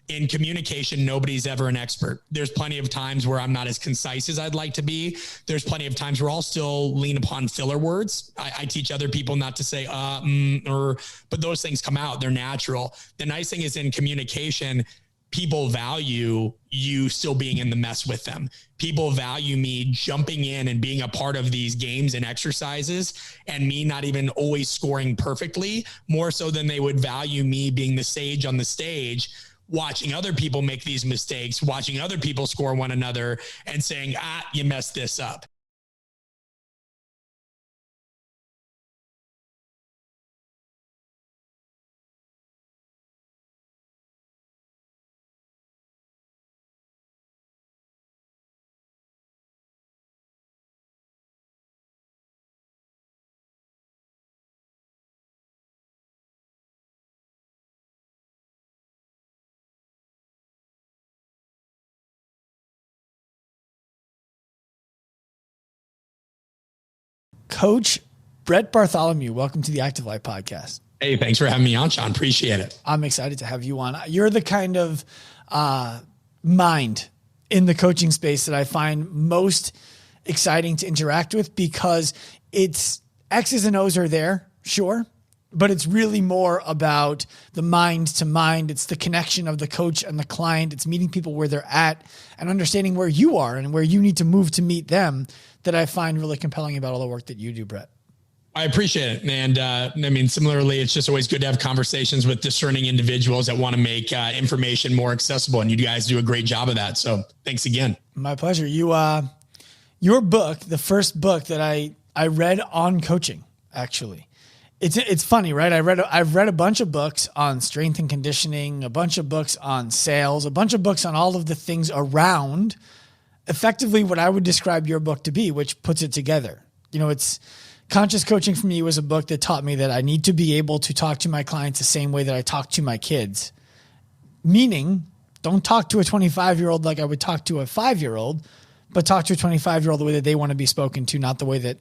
In communication, nobody's ever an expert. There's plenty of times where I'm not as concise as I'd like to be. There's plenty of times where I'll still lean upon filler words. I teach other people not to say, but those things come out. They're natural. The nice thing is in communication, people value you still being in the mess with them. People value me jumping in and being a part of these games and exercises and me not even always scoring perfectly, more so than they would value me being the sage on the stage, watching other people make these mistakes, watching other people score one another and saying, you messed this up. Coach Brett Bartholomew, welcome to the Active Life Podcast. Hey, thanks for having me on, Sean. Appreciate it. I'm excited to have you on. You're the kind of mind in the coaching space that I find most exciting to interact with, because it's X's and O's are there, sure, but it's really more about the mind to mind. It's the connection of the coach and the client. It's meeting people where they're at and understanding where you are and where you need to move to meet them, that I find really compelling about all the work that you do, Brett. I appreciate it. And similarly, it's just always good to have conversations with discerning individuals that want to make information more accessible. And you guys do a great job of that. So thanks again. My pleasure. Your book, the first book that I read on coaching, actually, it's funny, right? I've read a bunch of books on strength and conditioning, a bunch of books on sales, a bunch of books on all of the things around effectively what I would describe your book to be, which puts it together. It's Conscious Coaching for me was a book that taught me that I need to be able to talk to my clients the same way that I talk to my kids. Meaning, don't talk to a 25-year-old like I would talk to a 5-year-old, but talk to a 25-year-old the way that they want to be spoken to, not the way that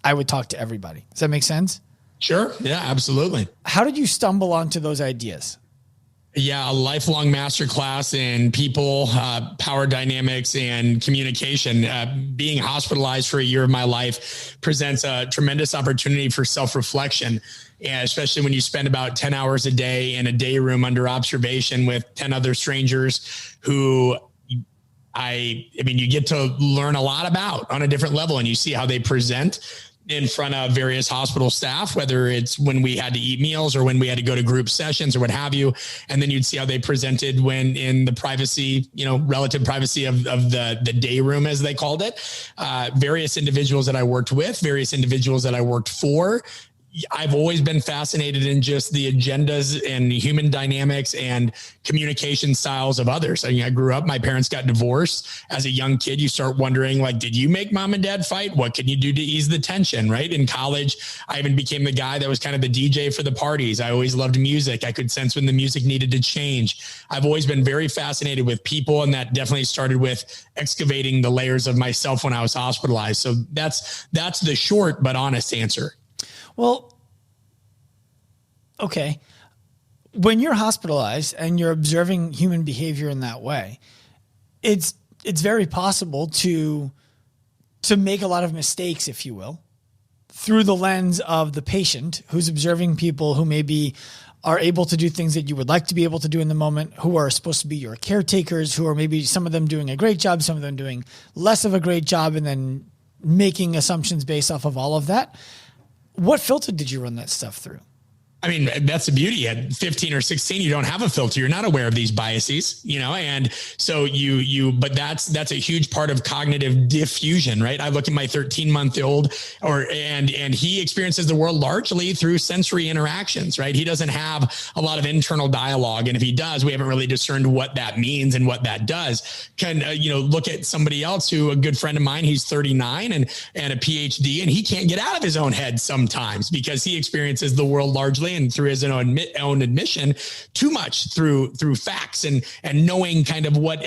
I would talk to everybody. Does that make sense? Sure. Yeah, absolutely. How did you stumble onto those ideas? Yeah, a lifelong masterclass in people, power dynamics, and communication. Being hospitalized for a year of my life presents a tremendous opportunity for self-reflection, and especially when you spend about 10 hours a day in a day room under observation with 10 other strangers who you get to learn a lot about on a different level, and you see how they present in front of various hospital staff, whether it's when we had to eat meals or when we had to go to group sessions or what have you. And then you'd see how they presented when in the privacy, relative privacy of the day room, as they called it. Various individuals that I worked with, various individuals that I worked for. I've always been fascinated in just the agendas and human dynamics and communication styles of others. I grew up, my parents got divorced. As a young kid, you start wondering, did you make mom and dad fight? What can you do to ease the tension, right? In college, I even became the guy that was kind of the DJ for the parties. I always loved music. I could sense when the music needed to change. I've always been very fascinated with people, and that definitely started with excavating the layers of myself when I was hospitalized. So that's the short but honest answer. Well, okay. When you're hospitalized and you're observing human behavior in that way, it's very possible to make a lot of mistakes, if you will, through the lens of the patient who's observing people who maybe are able to do things that you would like to be able to do in the moment, who are supposed to be your caretakers, who are maybe some of them doing a great job, some of them doing less of a great job, and then making assumptions based off of all of that. What filter did you run that stuff through? That's the beauty. At 15 or 16, you don't have a filter. You're not aware of these biases, and so but that's a huge part of cognitive diffusion, right? I look at my 13-month-old and he experiences the world largely through sensory interactions, right? He doesn't have a lot of internal dialogue. And if he does, we haven't really discerned what that means and what that does. Look at somebody else who, a good friend of mine, he's 39 and a PhD, and he can't get out of his own head sometimes because he experiences the world largely publicly and through his own admission, too much through facts and knowing kind of what,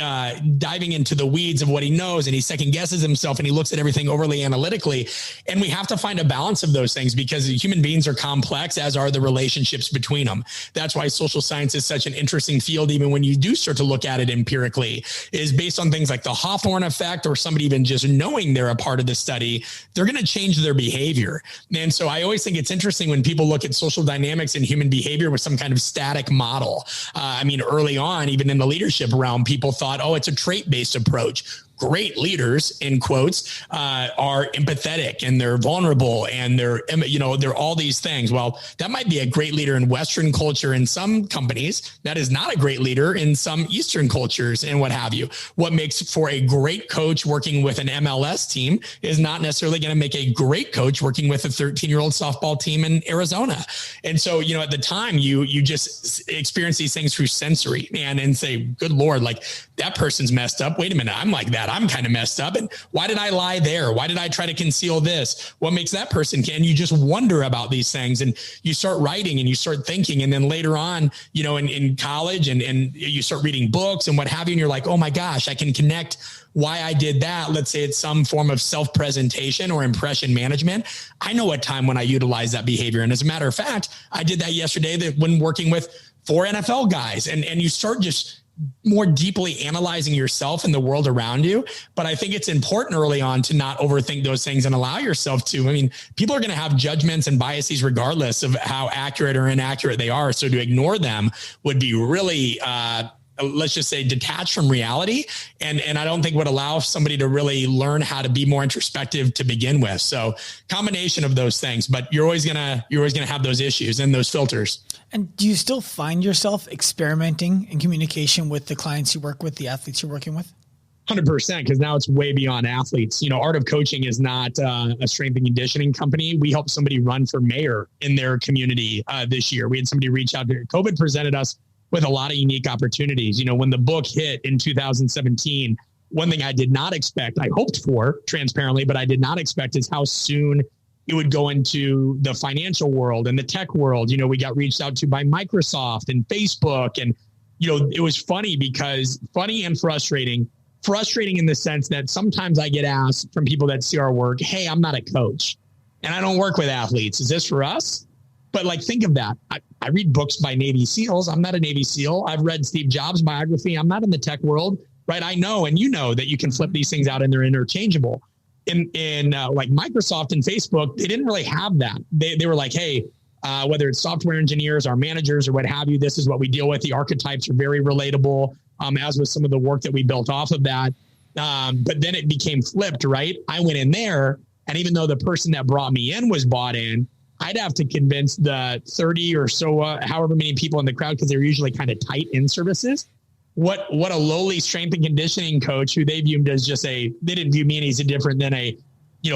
diving into the weeds of what he knows, and he second guesses himself and he looks at everything overly analytically. And we have to find a balance of those things because human beings are complex, as are the relationships between them. That's why social science is such an interesting field, even when you do start to look at it empirically, is based on things like the Hawthorne effect, or somebody even just knowing they're a part of the study, they're going to change their behavior. And so I always think it's interesting when people look at social dynamics and human behavior with some kind of static model. Early on, even in the leadership realm, people thought, oh, it's a trait-based approach. Great leaders, in quotes, are empathetic and they're vulnerable and they're all these things. Well, that might be a great leader in Western culture in some companies. That is not a great leader in some Eastern cultures and what have you. What makes for a great coach working with an MLS team is not necessarily going to make a great coach working with a 13-year-old softball team in Arizona. And so, at the time you just experience these things through sensory, man, and say, good Lord, like that person's messed up. Wait a minute. I'm like that. I'm kind of messed up. And why did I lie there? Why did I try to conceal this? What makes that person? And you just wonder about these things, and you start writing and you start thinking. And then later on, in college and you start reading books and what have you. And you're like, oh my gosh, I can connect why I did that. Let's say it's some form of self-presentation or impression management. I know a time when I utilize that behavior. And as a matter of fact, I did that yesterday when working with 4 NFL guys, and you start just more deeply analyzing yourself and the world around you. But I think it's important early on to not overthink those things and allow yourself to. People are going to have judgments and biases regardless of how accurate or inaccurate they are. So to ignore them would be really, let's just say, detached from reality. And I don't think would allow somebody to really learn how to be more introspective to begin with. So combination of those things, but you're always going to have those issues and those filters. And do you still find yourself experimenting in communication with the clients you work with, the athletes you're working with? 100%, because now it's way beyond athletes. Art of Coaching is not a strength and conditioning company. We helped somebody run for mayor in their community this year. We had somebody reach out to COVID, presented us with a lot of unique opportunities. When the book hit in 2017, one thing I did not expect, I hoped for transparently, but I did not expect is how soon it would go into the financial world and the tech world. We got reached out to by Microsoft and Facebook. And, it was funny and frustrating in the sense that sometimes I get asked from people that see our work, hey, I'm not a coach and I don't work with athletes. Is this for us? But think of that. I read books by Navy SEALs. I'm not a Navy SEAL. I've read Steve Jobs' biography. I'm not in the tech world, right? I know, and that you can flip these things out and they're interchangeable. In like Microsoft and Facebook, they didn't really have that. They were like, hey, whether it's software engineers, our managers, or what have you, this is what we deal with. The archetypes are very relatable, as with some of the work that we built off of that. But then it became flipped, right? I went in there, and even though the person that brought me in was bought in, I'd have to convince the 30 or so, however many people in the crowd, because they were usually kind of tight in services. What a lowly strength and conditioning coach who they viewed as they didn't view me any different than a,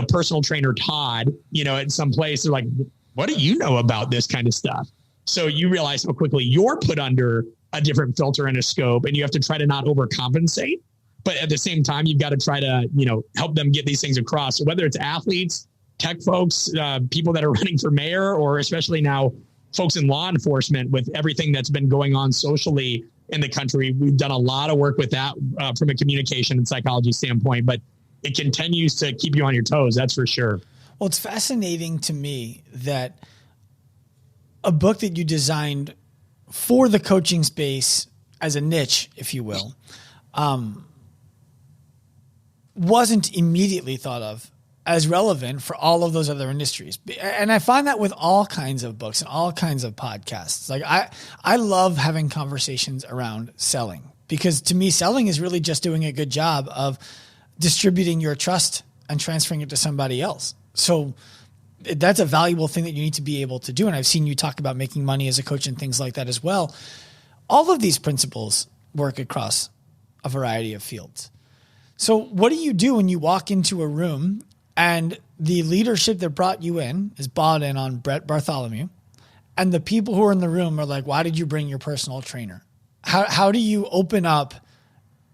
personal trainer Todd, at some place. They're like, what do you know about this kind of stuff? So you realize how quickly you're put under a different filter and a scope, and you have to try to not overcompensate. But at the same time, you've got to try to, help them get these things across. So whether it's athletes, tech folks, people that are running for mayor, or especially now folks in law enforcement with everything that's been going on socially in the country, we've done a lot of work with that from a communication and psychology standpoint, but it continues to keep you on your toes. That's for sure. Well, it's fascinating to me that a book that you designed for the coaching space as a niche, if you will, wasn't immediately thought of as relevant for all of those other industries. And I find that with all kinds of books and all kinds of podcasts. Like I love having conversations around selling, because to me, selling is really just doing a good job of distributing your trust and transferring it to somebody else. So that's a valuable thing that you need to be able to do. And I've seen you talk about making money as a coach and things like that as well. All of these principles work across a variety of fields. So what do you do when you walk into a room and the leadership that brought you in is bought in on Brett Bartholomew, and the people who are in the room are like, why did you bring your personal trainer? How do you open up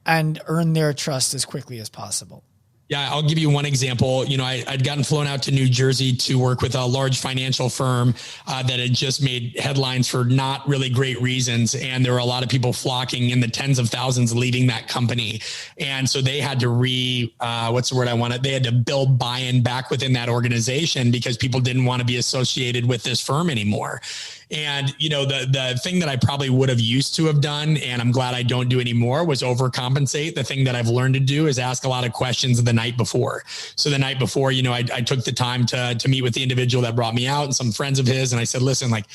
and earn their trust as quickly as possible? Yeah, I'll give you one example. I'd gotten flown out to New Jersey to work with a large financial firm that had just made headlines for not really great reasons. And there were a lot of people flocking in the tens of thousands leaving that company. And so they had to what's the word I wanted? They had to build buy-in back within that organization because people didn't want to be associated with this firm anymore. And, the thing that I probably would have used to have done, and I'm glad I don't do anymore, was overcompensate. The thing that I've learned to do is ask a lot of questions the night before. So the night before, I took the time to meet with the individual that brought me out and some friends of his. And I said, listen, like,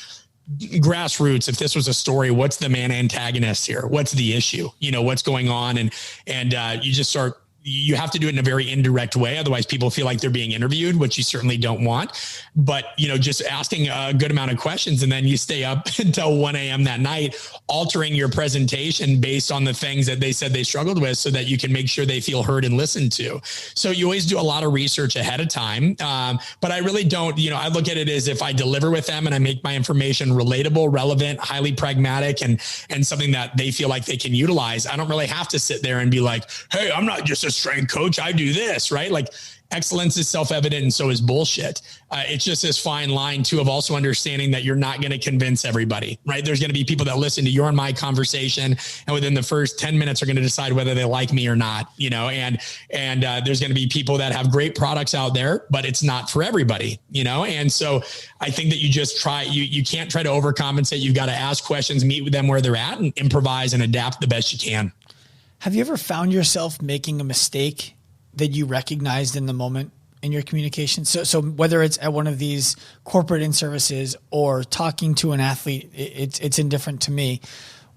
grassroots, if this was a story, what's the man antagonist here? What's the issue? What's going on? And you just you have to do it in a very indirect way. Otherwise people feel like they're being interviewed, which you certainly don't want. But, just asking a good amount of questions, and then you stay up until 1 a.m. that night, altering your presentation based on the things that they said they struggled with so that you can make sure they feel heard and listened to. So you always do a lot of research ahead of time. But I really don't, I look at it as if I deliver with them and I make my information relatable, relevant, highly pragmatic, and something that they feel like they can utilize. I don't really have to sit there and be like, hey, I'm not just a strength coach, I do this, right? Like, excellence is self-evident and so is bullshit. It's just this fine line too of also understanding that you're not going to convince everybody, right? There's going to be people that listen to your and my conversation, and within the first 10 minutes are going to decide whether they like me or not, and there's going to be people that have great products out there, but it's not for everybody, And so I think that you just you can't try to overcompensate. You've got to ask questions, meet with them where they're at, and improvise and adapt the best you can. Have you ever found yourself making a mistake that you recognized in the moment in your communication? So whether it's at one of these corporate in-services or talking to an athlete, it's indifferent to me,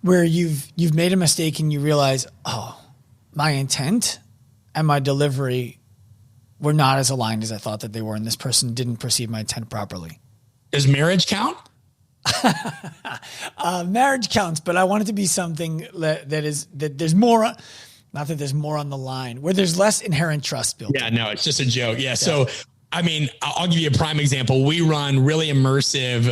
where you've made a mistake and you realize, oh, my intent and my delivery were not as aligned as I thought that they were, and this person didn't perceive my intent properly. Does marriage count? Marriage counts, but I want it to be something that there's more, not that there's more on the line, where there's less inherent trust built. Yeah, no, it's just a joke. Yeah. So, I mean, I'll give you a prime example. We run really immersive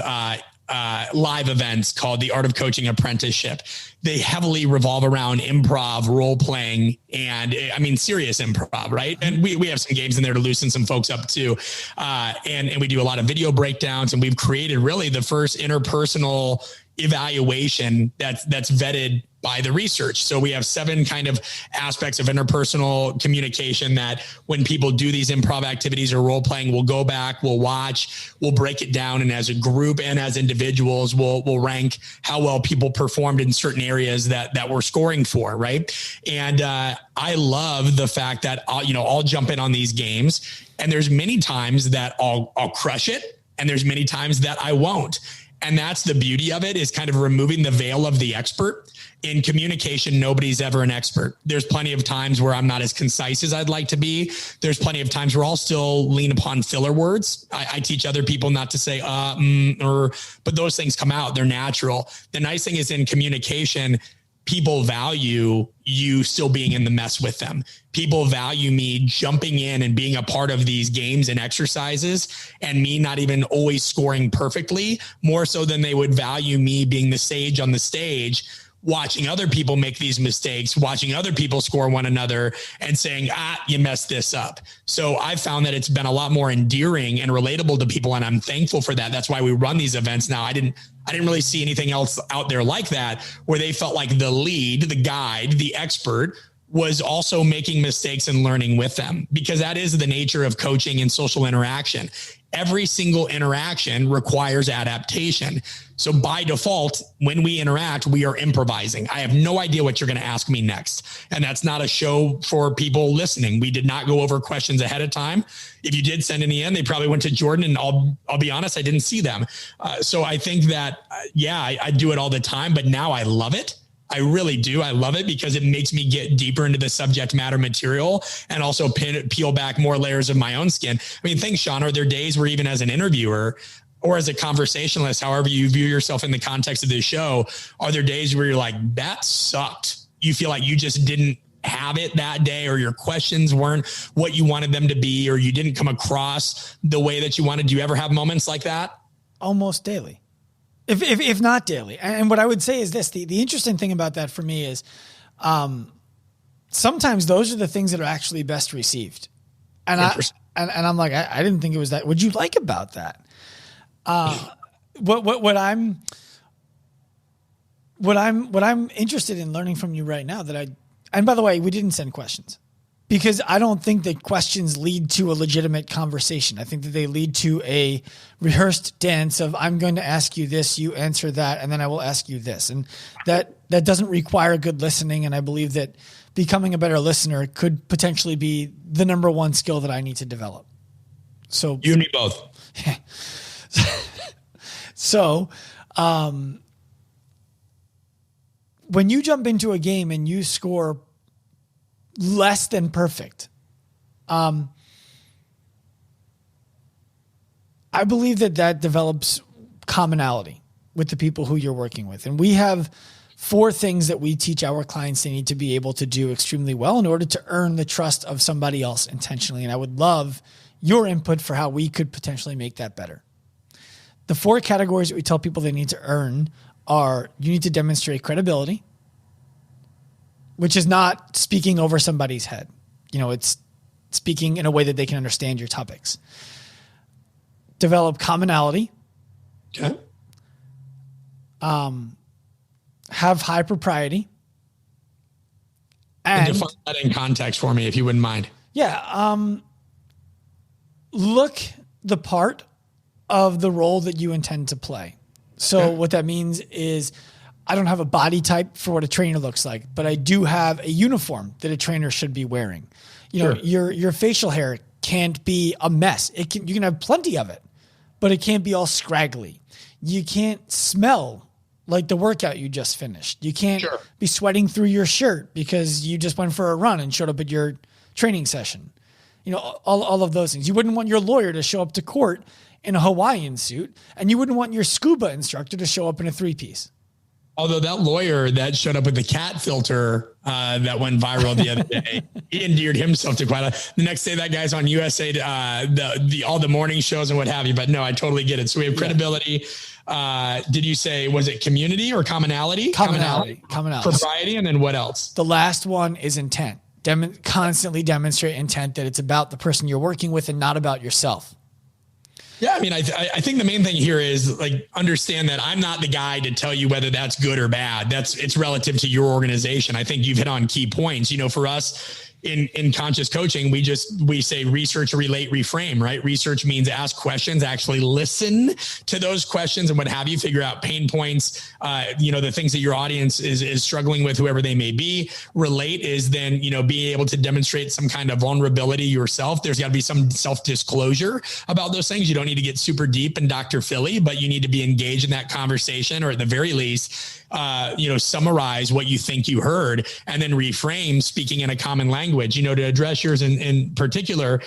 live events called the Art of Coaching Apprenticeship. They heavily revolve around improv, role playing, and serious improv, right? And we have some games in there to loosen some folks up too. And we do a lot of video breakdowns, and we've created really the first interpersonal evaluation that's vetted by the research. So we have 7 kind of aspects of interpersonal communication that when people do these improv activities or role playing, we'll go back, we'll watch, we'll break it down. And as a group and as individuals, we'll rank how well people performed in certain areas that we're scoring for. Right. And I love the fact that I'll jump in on these games, and there's many times that I'll crush it, and there's many times that I won't. And that's the beauty of it, is kind of removing the veil of the expert. In communication, nobody's ever an expert. There's plenty of times where I'm not as concise as I'd like to be. There's plenty of times where I'll still lean upon filler words. I teach other people not to say, but those things come out. They're natural. The nice thing is, in communication, people value you still being in the mess with them. People value me jumping in and being a part of these games and exercises, and me not even always scoring perfectly, more so than they would value me being the sage on the stage, watching other people make these mistakes, watching other people score one another and saying, you messed this up. So I've found that it's been a lot more endearing and relatable to people, and I'm thankful for that. That's why we run these events now. I didn't really see anything else out there like that, where they felt like the lead, the guide, the expert was also making mistakes and learning with them, because that is the nature of coaching and social interaction. Every single interaction requires adaptation. So by default, when we interact, we are improvising. I have no idea what you're going to ask me next. And that's not a show for people listening. We did not go over questions ahead of time. If you did send any in, they probably went to Jordan, and I'll be honest, I didn't see them. So I think that, I do it all the time, but now I love it. I really do. I love it because it makes me get deeper into the subject matter material and also peel back more layers of my own skin. I mean, think, Sean, are there days where even as an interviewer or as a conversationalist, however you view yourself in the context of this show, are there days where you're like, that sucked? You feel like you just didn't have it that day, or your questions weren't what you wanted them to be, or you didn't come across the way that you wanted? Do you ever have moments like that? Almost daily. If not daily. And what I would say is this, the interesting thing about that for me is sometimes those are the things that are actually best received. And I'm like, I didn't think it was that. What'd you like about that? What I'm interested in learning from you right now and by the way, we didn't send questions because I don't think that questions lead to a legitimate conversation. I think that they lead to a rehearsed dance of I'm going to ask you this, you answer that, and then I will ask you this. And that doesn't require good listening. And I believe that becoming a better listener could potentially be the number one skill that I need to develop. So you and me both. So, when you jump into a game and you score less than perfect, I believe that develops commonality with the people who you're working with. And we have 4 things that we teach our clients they need to be able to do extremely well in order to earn the trust of somebody else intentionally. And I would love your input for how we could potentially make that better. The 4 categories that we tell people they need to earn are you need to demonstrate credibility, which is not speaking over somebody's head. It's speaking in a way that they can understand your topics. Develop commonality. Okay. Have high propriety. And define that in context for me, if you wouldn't mind. Yeah. Look the part of the role that you intend to play. So what that means is I don't have a body type for what a trainer looks like, but I do have a uniform that a trainer should be wearing. Your facial hair can't be a mess. You can have plenty of it, but it can't be all scraggly. You can't smell like the workout you just finished. You can't be sweating through your shirt because you just went for a run and showed up at your training session. All of those things. You wouldn't want your lawyer to show up to court in a Hawaiian suit, and you wouldn't want your scuba instructor to show up in a 3-piece. Although that lawyer that showed up with the cat filter that went viral the other day, he endeared himself to quite the next day that guy's on USA, all the morning shows and what have you. But no, I totally get it. So we have credibility. Did you say, was it community or commonality? Commonality. Propriety. And then what else? The last one is intent. Constantly demonstrate intent that it's about the person you're working with and not about yourself. Yeah. I mean, I think the main thing here is like, understand that I'm not the guy to tell you whether that's good or bad. It's relative to your organization. I think you've hit on key points. For us in conscious coaching, we say research, relate, reframe, right? Research means ask questions, actually listen to those questions and what have you, figure out pain points, the things that your audience is struggling with, whoever they may be. Relate is then, being able to demonstrate some kind of vulnerability yourself. There's got to be some self-disclosure about those things. You don't need to get super deep in Dr. Philly, but you need to be engaged in that conversation, or at the very least, summarize what you think you heard, and then reframe, speaking in a common language, to address yours in particular.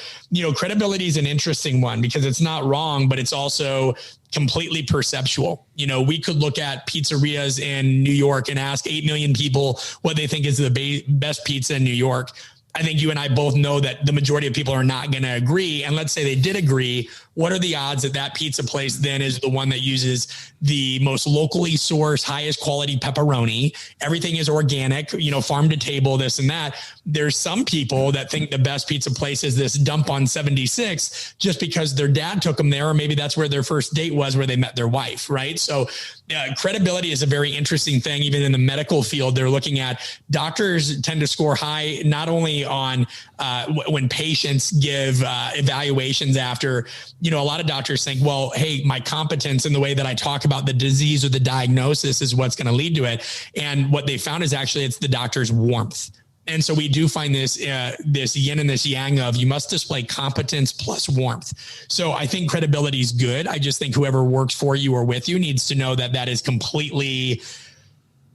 Credibility is an interesting one because it's not wrong, but it's also completely perceptual. We could look at pizzerias in New York and ask 8 million people what they think is the best pizza in New York. I think you and I both know that the majority of people are not going to agree. And let's say they did agree. What are the odds that pizza place then is the one that uses the most locally sourced, highest quality pepperoni? Everything is organic, farm to table, this and that. There's some people that think the best pizza place is this dump on 76 just because their dad took them there, or maybe that's where their first date was, where they met their wife, right? So credibility is a very interesting thing. Even in the medical field, they're looking at doctors tend to score high, not only on when patients give evaluations after, a lot of doctors think, well, hey, my competence in the way that I talk about the disease or the diagnosis is what's going to lead to it. And what they found is actually it's the doctor's warmth. And so we do find this yin and this yang of you must display competence plus warmth. So I think credibility is good. I just think whoever works for you or with you needs to know that is completely,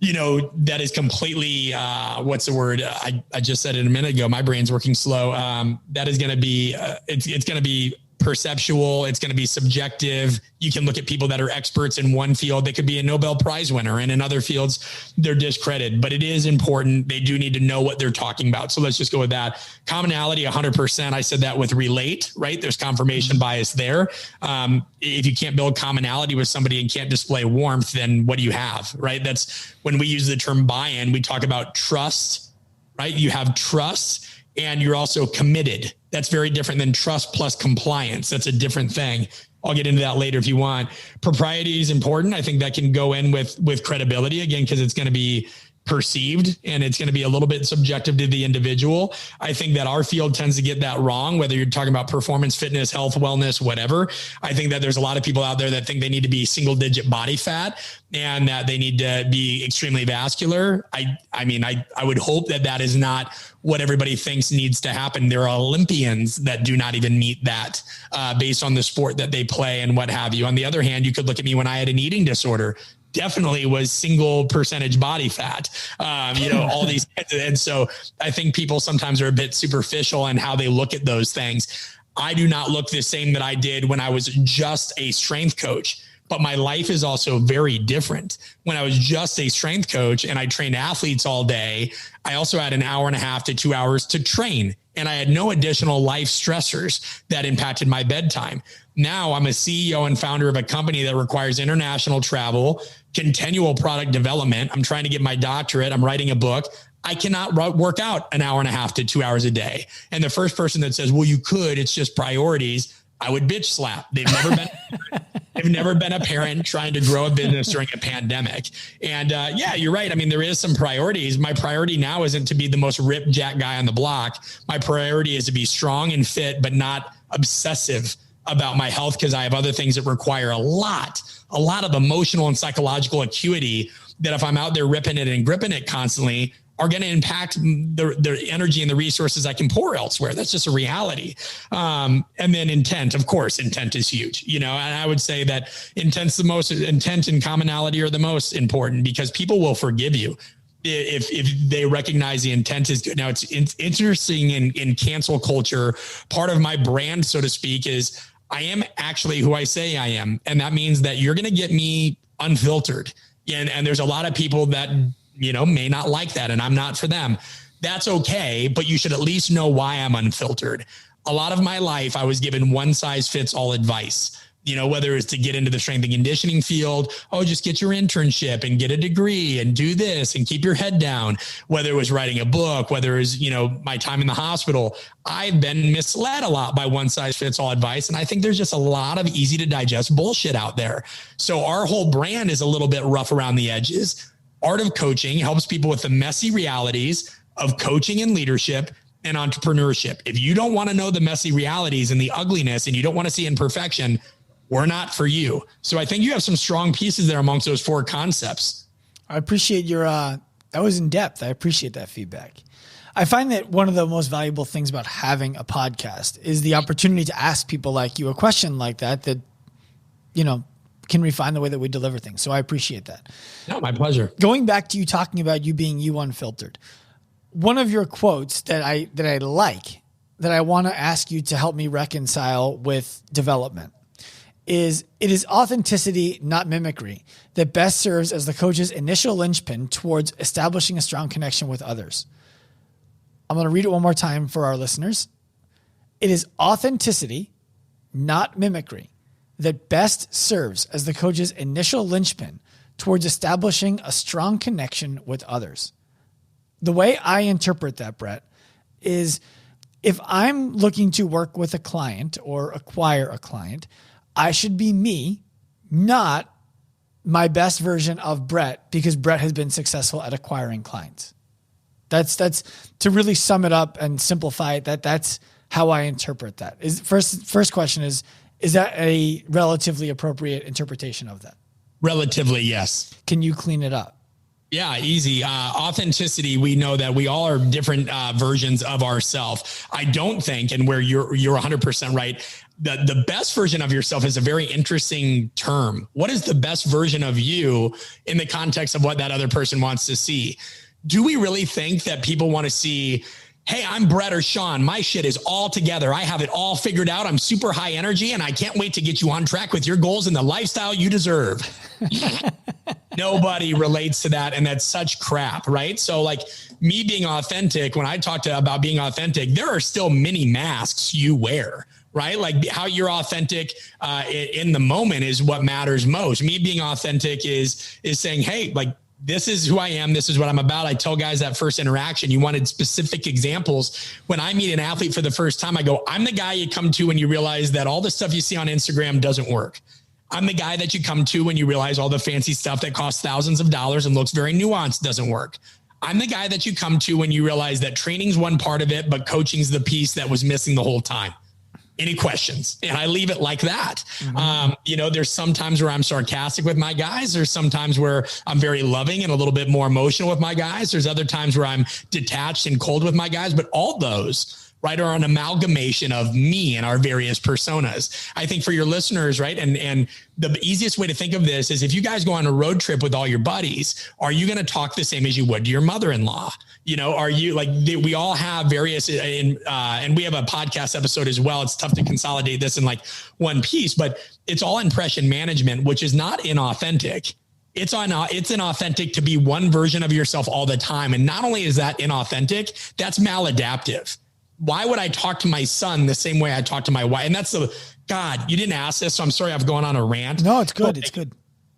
what's the word? I just said it a minute ago. My brain's working slow. That is going to be, it's going to be perceptual. It's going to be subjective. You can look at people that are experts in one field. They could be a Nobel Prize winner, and in other fields, they're discredited. But it is important. They do need to know what they're talking about. So let's just go with that. Commonality, 100%. I said that with relate, right? There's confirmation bias there. If you can't build commonality with somebody and can't display warmth, then what do you have, right? That's when we use the term buy-in, we talk about trust, right? You have trust and you're also committed. That's very different than trust plus compliance. That's a different thing. I'll get into that later if you want. Propriety is important. I think that can go in with credibility again, because it's going to be perceived and it's going to be a little bit subjective to the individual. I think that our field tends to get that wrong, whether you're talking about performance, fitness, health, wellness, whatever. I think that there's a lot of people out there that think they need to be single digit body fat and that they need to be extremely vascular. I mean, I would hope that that is not what everybody thinks needs to happen. There are Olympians that do not even meet that based on the sport that they play and what have you. On the other hand, you could look at me when I had an eating disorder. Definitely was single percentage body fat, all these. And so I think people sometimes are a bit superficial in how they look at those things. I do not look the same that I did when I was just a strength coach, but my life is also very different. When I was just a strength coach and I trained athletes all day, I also had an hour and a half to 2 hours to train. And I had no additional life stressors that impacted my bedtime. Now I'm a CEO and founder of a company that requires international travel, continual product development. I'm trying to get my doctorate. I'm writing a book. I cannot work out an hour and a half to 2 hours a day. And the first person that says, well, you could, it's just priorities, I would bitch slap. They've never been a parent trying to grow a business during a pandemic. And yeah, you're right. I mean, there is some priorities. My priority now isn't to be the most ripped jack guy on the block. My priority is to be strong and fit, but not obsessive about my health, because I have other things that require a lot of emotional and psychological acuity that if I'm out there ripping it and gripping it constantly are going to impact the energy and the resources I can pour elsewhere. That's just a reality. And then intent, of course, intent is huge, and I would say that intent and commonality are the most important, because people will forgive you if they recognize the intent is good. Now it's interesting in cancel culture. Part of my brand, so to speak, is I am actually who I say I am. And that means that you're going to get me unfiltered. And there's a lot of people that, may not like that, and I'm not for them. That's okay. But you should at least know why I'm unfiltered. A lot of my life, I was given one size fits all advice, whether it's to get into the strength and conditioning field. Oh, just get your internship and get a degree and do this and keep your head down. Whether it was writing a book, whether it was, my time in the hospital, I've been misled a lot by one size fits all advice. And I think there's just a lot of easy to digest bullshit out there. So our whole brand is a little bit rough around the edges. Art of Coaching helps people with the messy realities of coaching and leadership and entrepreneurship. If you don't want to know the messy realities and the ugliness, and you don't want to see imperfection, we're not for you. So I think you have some strong pieces there amongst those four concepts. I appreciate your, that was in depth. I appreciate that feedback. I find that one of the most valuable things about having a podcast is the opportunity to ask people like you a question like that, can refine the way that we deliver things. So I appreciate that. No, my pleasure. Going back to you talking about you being you unfiltered. One of your quotes that I like, that I want to ask you to help me reconcile with development, is it is authenticity, not mimicry, that best serves as the coach's initial linchpin towards establishing a strong connection with others. I'm going to read it one more time for our listeners. It is authenticity, not mimicry, that best serves as the coach's initial linchpin towards establishing a strong connection with others. The way I interpret that, Brett, is if I'm looking to work with a client or acquire a client, I should be me, not my best version of Brett, because Brett has been successful at acquiring clients. That's to really sum it up and simplify it. That's how I interpret that. First question is that a relatively appropriate interpretation of that? Relatively, yes. Can you clean it up? Yeah, easy. Authenticity. We know that we all are different versions of ourselves. I don't think, and where you're 100% right, the best version of yourself is a very interesting term. What is the best version of you in the context of what that other person wants to see? Do we really think that people want to see, hey, I'm Brett or Sean, my shit is all together, I have it all figured out, I'm super high energy, and I can't wait to get you on track with your goals and the lifestyle you deserve? Nobody relates to that. And that's such crap, right? So like me being authentic, when I talk about being authentic, there are still many masks you wear, right? Like how you're authentic in the moment is what matters most. Me being authentic is saying, hey, like this is who I am. This is what I'm about. I tell guys that first interaction, you wanted specific examples. When I meet an athlete for the first time, I go, I'm the guy you come to when you realize that all the stuff you see on Instagram doesn't work. I'm the guy that you come to when you realize all the fancy stuff that costs thousands of dollars and looks very nuanced doesn't work. I'm the guy that you come to when you realize that training's one part of it, but coaching's the piece that was missing the whole time. Any questions? And I leave it like that. There's some times where I'm sarcastic with my guys. There's some times where I'm very loving and a little bit more emotional with my guys. There's other times where I'm detached and cold with my guys, but all those, right, are an amalgamation of me and our various personas. I think for your listeners, right, and the easiest way to think of this is if you guys go on a road trip with all your buddies, are you going to talk the same as you would to your mother-in-law? Are you like, we all have various, and we have a podcast episode as well. It's tough to consolidate this in like one piece, but it's all impression management, which is not inauthentic. It's inauthentic to be one version of yourself all the time. And not only is that inauthentic, that's maladaptive. Why would I talk to my son the same way I talk to my wife? And God, you didn't ask this, so I'm sorry I've gone on a rant. No, it's good. It's good.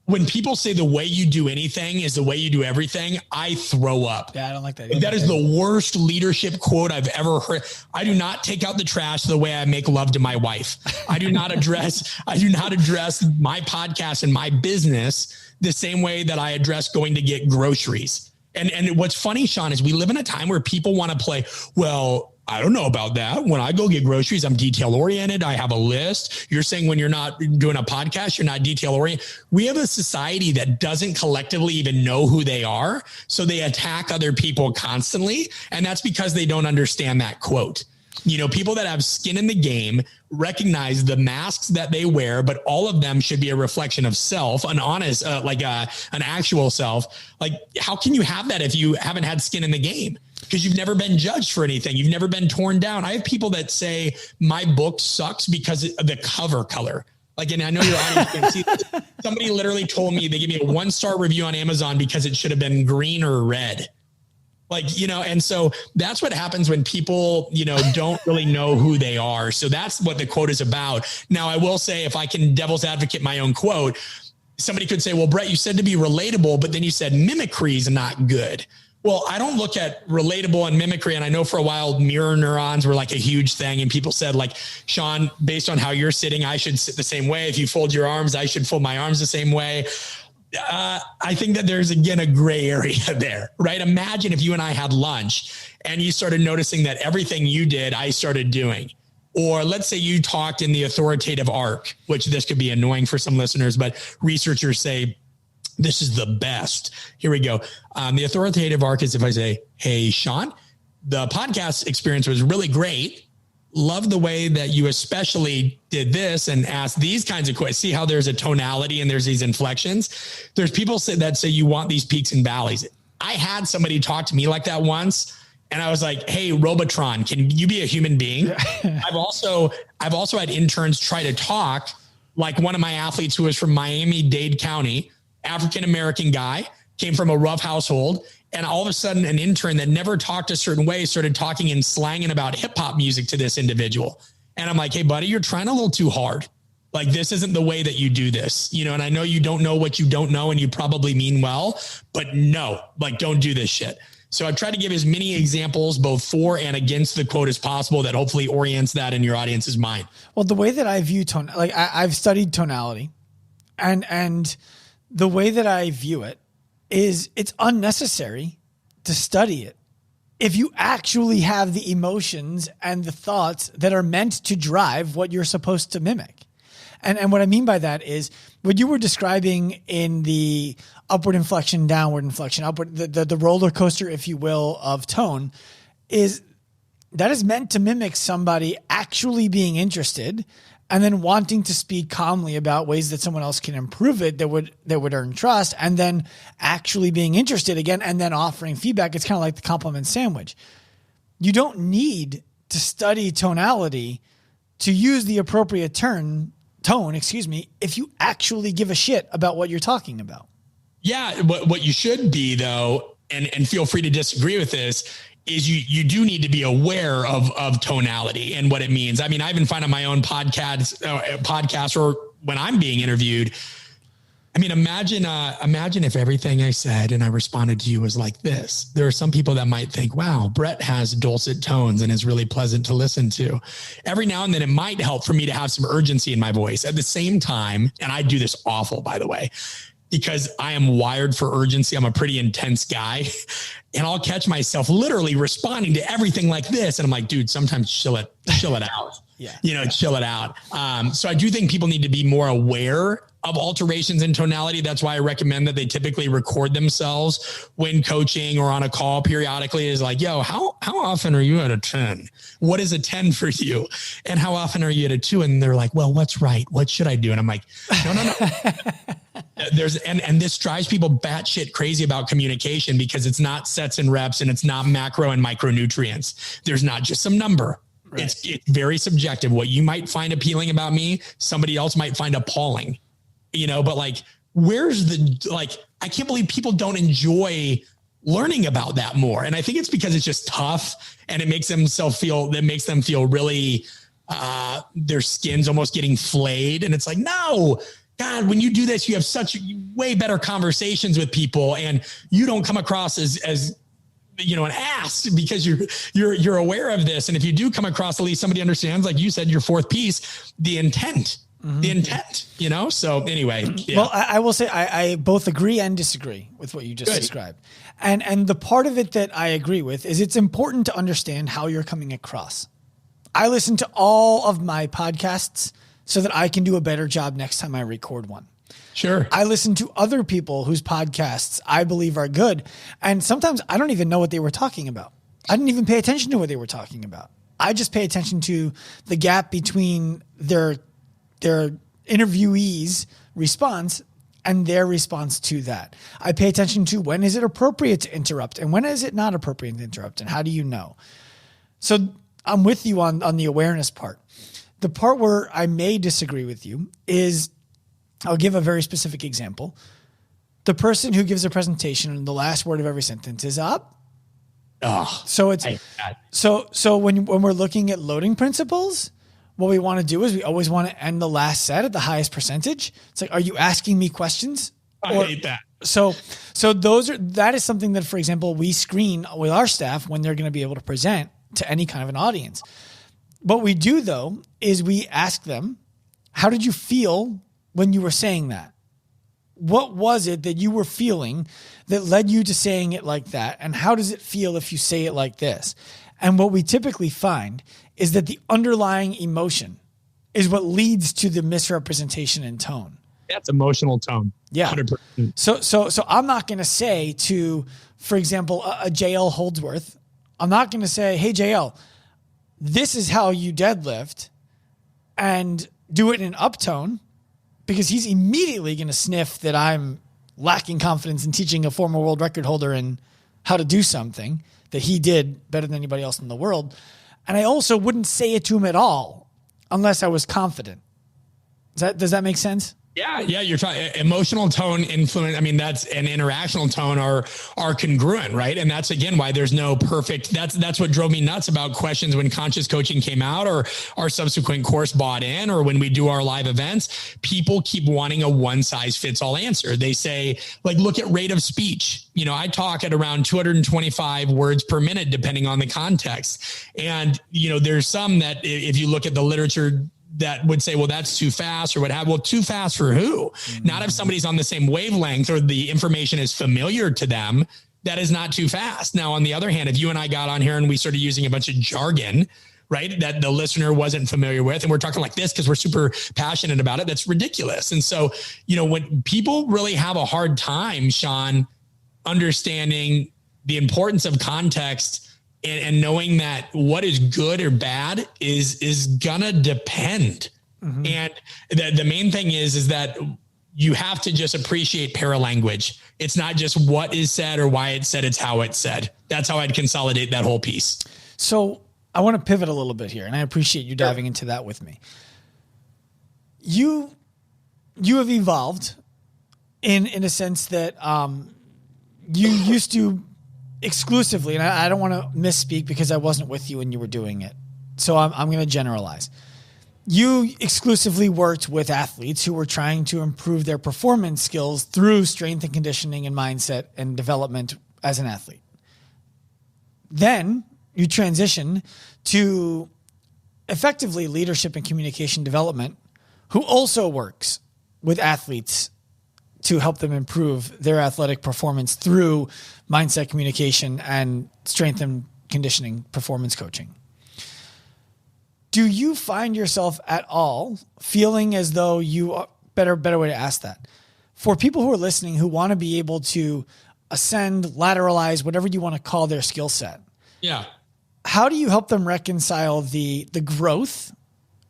When people say the way you do anything is the way you do everything, I throw up. Yeah, I don't like that. That is the worst leadership quote I've ever heard. I do not take out the trash the way I make love to my wife. I do not address my podcast and my business the same way that I address going to get groceries. And what's funny, Sean, is we live in a time where people want to play, well, I don't know about that. When I go get groceries, I'm detail oriented. I have a list. You're saying when you're not doing a podcast, you're not detail oriented. We have a society that doesn't collectively even know who they are. So they attack other people constantly. And that's because they don't understand that quote. People that have skin in the game recognize the masks that they wear, but all of them should be a reflection of self, an honest, an actual self. Like, how can you have that if you haven't had skin in the game? Because you've never been judged for anything. You've never been torn down. I have people that say my book sucks because of the cover color. Like, and I know your audience can see this. Somebody literally told me, they gave me a 1-star review on Amazon because it should have been green or red. And so that's what happens when people, don't really know who they are. So that's what the quote is about. Now, I will say, if I can devil's advocate my own quote, somebody could say, well, Brett, you said to be relatable, but then you said mimicry is not good. Well, I don't look at relatable and mimicry. And I know for a while, mirror neurons were like a huge thing. And people said, like, Sean, based on how you're sitting, I should sit the same way. If you fold your arms, I should fold my arms the same way. I think that there's, again, a gray area there, right? Imagine if you and I had lunch and you started noticing that everything you did, I started doing. Or let's say you talked in the authoritative arc, which this could be annoying for some listeners, but researchers say, this is the best. Here we go. The authoritative arc is if I say, hey, Sean, the podcast experience was really great. Love the way that you especially did this and asked these kinds of questions. See how there's a tonality and there's these inflections. There's people that say you want these peaks and valleys. I had somebody talk to me like that once. And I was like, hey, Robotron, can you be a human being? I've also had interns try to talk like one of my athletes who was from Miami-Dade County, African-American guy, came from a rough household. And all of a sudden, an intern that never talked a certain way started talking and slanging about hip hop music to this individual. And I'm like, hey, buddy, you're trying a little too hard. Like, this isn't the way that you do this, and I know you don't know what you don't know and you probably mean well, but no, like, don't do this shit. So I've tried to give as many examples, both for and against the quote as possible, that hopefully orients that in your audience's mind. Well, the way that I view I've studied tonality, and the way that I view it is it's unnecessary to study it if you actually have the emotions and the thoughts that are meant to drive what you're supposed to mimic. And what I mean by that is what you were describing in the upward inflection, downward inflection, upward, the roller coaster, if you will, of tone, is that is meant to mimic somebody actually being interested and then wanting to speak calmly about ways that someone else can improve it that would earn trust, and then actually being interested again and then offering feedback. It's kind of like the compliment sandwich. You don't need to study tonality to use the appropriate tone, if you actually give a shit about what you're talking about. Yeah. What you should be, though, and feel free to disagree with this, is you do need to be aware of tonality and what it means. I mean, I even find on my own podcast or when I'm being interviewed, I mean, imagine if everything I said and I responded to you was like this. There are some people that might think, wow, Brett has dulcet tones and is really pleasant to listen to. Every now and then it might help for me to have some urgency in my voice. At the same time, and I do this awful, by the way, because I am wired for urgency. I'm a pretty intense guy, and I'll catch myself literally responding to everything like this. And I'm like, dude, sometimes chill it out. Yeah. Chill it out. So I do think people need to be more aware of alterations in tonality. That's why I recommend that they typically record themselves when coaching or on a call periodically. Is like, yo, how often are you at a 10? What is a 10 for you? And how often are you at a 2? And they're like, well, what's right? What should I do? And I'm like, no. And this drives people batshit crazy about communication, because it's not sets and reps, and it's not macro and micronutrients. There's not just some number. Right. It's very subjective. What you might find appealing about me, somebody else might find appalling, but like, I can't believe people don't enjoy learning about that more. And I think it's because it's just tough, and it makes them feel really, their skin's almost getting flayed. And it's like, no, God, when you do this, you have such way better conversations with people, and you don't come across as an ass, because you're aware of this. And if you do come across, at least somebody understands, like you said, your fourth piece, the intent. So anyway. Yeah. Well, I will say I both agree and disagree with what you just described. And the part of it that I agree with is it's important to understand how you're coming across. I listen to all of my podcasts so that I can do a better job next time I record one. Sure. I listen to other people whose podcasts I believe are good. And sometimes I don't even know what they were talking about. I didn't even pay attention to what they were talking about. I just pay attention to the gap between their interviewees' response and their response to that. I pay attention to when is it appropriate to interrupt and when is it not appropriate to interrupt, and how do you know? So I'm with you on the awareness part. The part where I may disagree with you is, I'll give a very specific example. The person who gives a presentation and the last word of every sentence is up. Oh, so when we're looking at loading principles, what we want to do is we always want to end the last set at the highest percentage. It's like, are you asking me questions? I hate that. So that is something that, for example, we screen with our staff when they're going to be able to present to any kind of an audience. What we do, though, is we ask them, how did you feel when you were saying that? What was it that you were feeling that led you to saying it like that? And how does it feel if you say it like this? And what we typically find is that the underlying emotion is what leads to the misrepresentation in tone. That's emotional tone. Yeah. 100%. So I'm not going to say to, for example, a JL Holdsworth, I'm not going to say, hey, JL, this is how you deadlift, and do it in uptone, because he's immediately going to sniff that I'm lacking confidence in teaching a former world record holder in how to do something that he did better than anybody else in the world. And I also wouldn't say it to him at all unless I was confident. Does that make sense? Yeah. You're talking emotional tone, influence. I mean, that's an interactional tone are congruent, right? And that's again why there's no perfect. That's what drove me nuts about questions when conscious coaching came out, or our subsequent course bought in, or when we do our live events. People keep wanting a one size fits all answer. They say, like, look at rate of speech. I talk at around 225 words per minute, depending on the context. And there's some that, if you look at the literature, that would say, well, that's too fast, or what have. Well, too fast for who? Mm-hmm. Not if somebody's on the same wavelength or the information is familiar to them. That is not too fast. Now, on the other hand, if you and I got on here and we started using a bunch of jargon, right, that the listener wasn't familiar with, and we're talking like this because we're super passionate about it, that's ridiculous. And so, when people really have a hard time, Sean, understanding the importance of context and knowing that what is good or bad is gonna depend. Mm-hmm. And the main thing is that you have to just appreciate paralanguage. It's not just what is said or why it's said, it's how it's said. That's how I'd consolidate that whole piece. So I want to pivot a little bit here, and I appreciate you diving into that with me. You have evolved in a sense that you used to exclusively, and I don't want to misspeak because I wasn't with you when you were doing it, so I'm going to generalize. you exclusively worked with athletes who were trying to improve their performance skills through strength and conditioning and mindset and development as an athlete. Then you transition to effectively leadership and communication development, who also works with athletes to help them improve their athletic performance through mindset, communication, and strength and conditioning performance coaching. Do you find yourself at all feeling as though you are better way to ask that, for people who are listening who want to be able to ascend, lateralize, whatever you want to call their skill set? Yeah. How do you help them reconcile the growth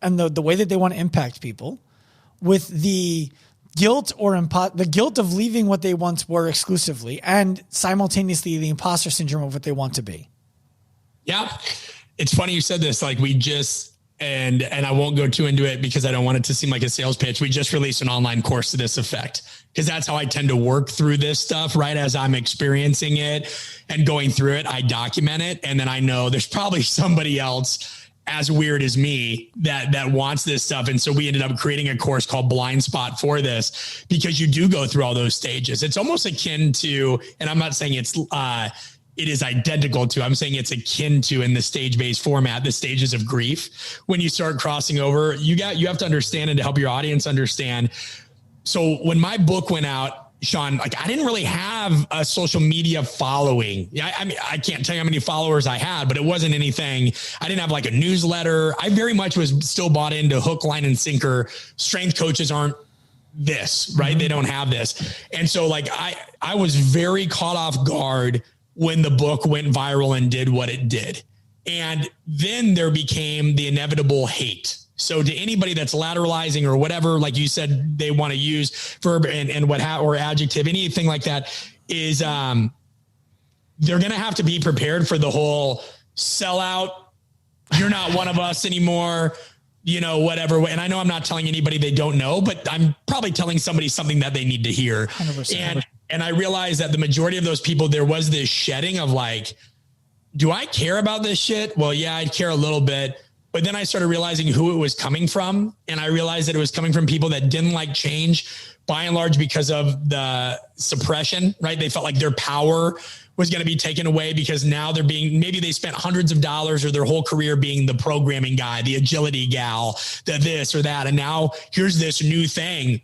and the way that they want to impact people with the guilt or the guilt of leaving what they once were exclusively, and simultaneously the imposter syndrome of what they want to be? Yeah. It's funny you said this, like we just, and I won't go too into it because I don't want it to seem like a sales pitch. We just released an online course to this effect, because that's how I tend to work through this stuff, right? As I'm experiencing it and going through it, I document it. And then I know there's probably somebody else as weird as me that wants this stuff. And so we ended up creating a course called Blind Spot for this, because you do go through all those stages. It's almost akin to, and I'm not saying it is identical to, I'm saying it's akin to, in the stage-based format, the stages of grief. When you start crossing over, you have to understand, and to help your audience understand. So when my book went out, Sean, like I didn't really have a social media following. I mean, I can't tell you how many followers I had, but it wasn't anything. I didn't have like a newsletter. I very much was still bought into hook, line, and sinker. Strength coaches aren't this, right? Mm-hmm. They don't have this. And so like I was very caught off guard when the book went viral and did what it did. And then there became the inevitable hate. So to anybody that's lateralizing or whatever, like you said, they want to use verb and or adjective, anything like that, is they're going to have to be prepared for the whole sellout. You're not one of us anymore, whatever. And I know I'm not telling anybody they don't know, but I'm probably telling somebody something that they need to hear. 100%. And I realized that the majority of those people, there was this shedding of like, do I care about this shit? Well, yeah, I'd care a little bit. But then I started realizing who it was coming from. And I realized that it was coming from people that didn't like change, by and large, because of the suppression, right? They felt like their power was going to be taken away because now maybe they spent hundreds of dollars or their whole career being the programming guy, the agility gal, the this or that. And now here's this new thing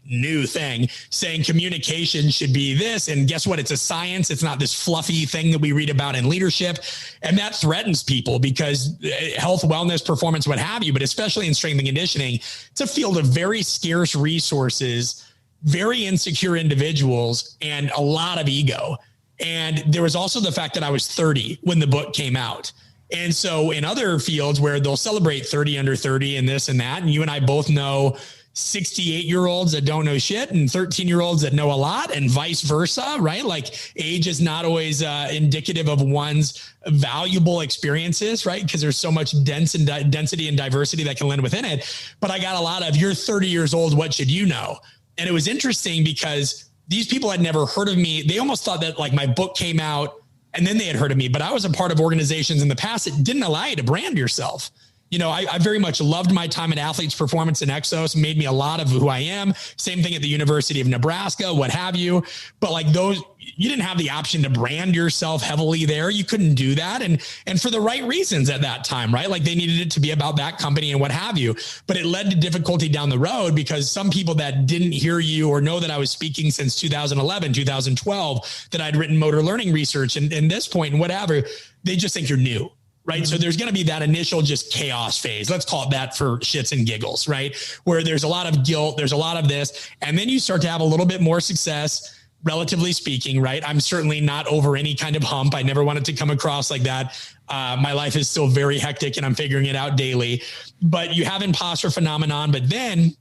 saying communication should be this. And guess what? It's a science. It's not this fluffy thing that we read about in leadership. And that threatens people because health, wellness, performance, what have you, but especially in strength and conditioning, it's a field of very scarce resources, very insecure individuals, and a lot of ego. And there was also the fact that I was 30 when the book came out. And so in other fields where they'll celebrate 30 under 30 and this and that, and you and I both know 68-year-olds that don't know shit and 13-year-olds that know a lot, and vice versa, right? Like age is not always indicative of one's valuable experiences, right? Because there's so much density and diversity that can live within it. But I got a lot of, you're 30 years old, what should you know? And it was interesting because these people had never heard of me. They almost thought that like my book came out and then they had heard of me, but I was a part of organizations in the past that didn't allow you to brand yourself. I very much loved my time at Athletes Performance and Exos, made me a lot of who I am. Same thing at the University of Nebraska, what have you. But like those, you didn't have the option to brand yourself heavily there. You couldn't do that. And for the right reasons at that time, right? Like they needed it to be about that company and what have you. But it led to difficulty down the road because some people that didn't hear you or know that I was speaking since 2011, 2012, that I'd written motor learning research and this point and whatever, they just think you're new. Right. Mm-hmm. So there's going to be that initial just chaos phase. Let's call it that for shits and giggles, right? Where there's a lot of guilt, there's a lot of this, and then you start to have a little bit more success, relatively speaking, right? I'm certainly not over any kind of hump. I never wanted to come across like that. My life is still very hectic and I'm figuring it out daily, but you have imposter phenomenon. But then,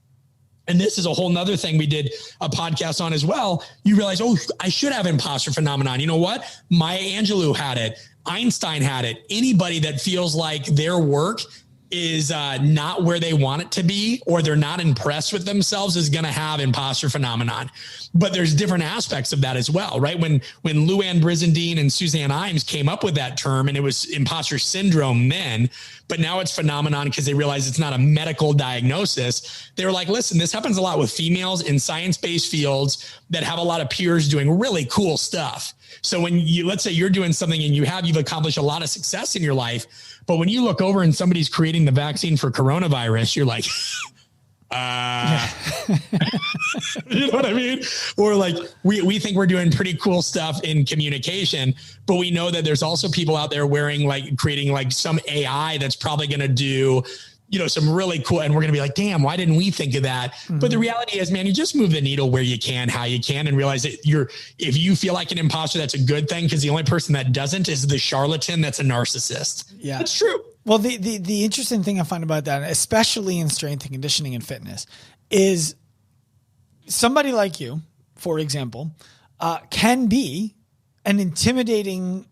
and this is a whole nother thing we did a podcast on as well. You realize, oh, I should have imposter phenomenon. You know what? Maya Angelou had it. Einstein had it. Anybody that feels like their work is not where they want it to be, or they're not impressed with themselves, is going to have imposter phenomenon. But there's different aspects of that as well, right? When Luann Brizendine and Suzanne Imes came up with that term, and it was imposter syndrome then, but now it's phenomenon because they realize it's not a medical diagnosis. They were like, listen, this happens a lot with females in science-based fields that have a lot of peers doing really cool stuff. So when let's say you're doing something and you've accomplished a lot of success in your life, but when you look over and somebody's creating the vaccine for coronavirus, you're like, you know what I mean? Or like, we think we're doing pretty cool stuff in communication, but we know that there's also people out there creating like some AI that's probably going to do, some really cool, and we're going to be like, damn, why didn't we think of that? Mm-hmm. But the reality is, man, you just move the needle where you can, how you can, and realize that if you feel like an imposter, that's a good thing. Cause the only person that doesn't is the charlatan. That's a narcissist. Yeah. That's true. Well, the interesting thing I find about that, especially in strength and conditioning and fitness, is somebody like you, for example, can be an intimidating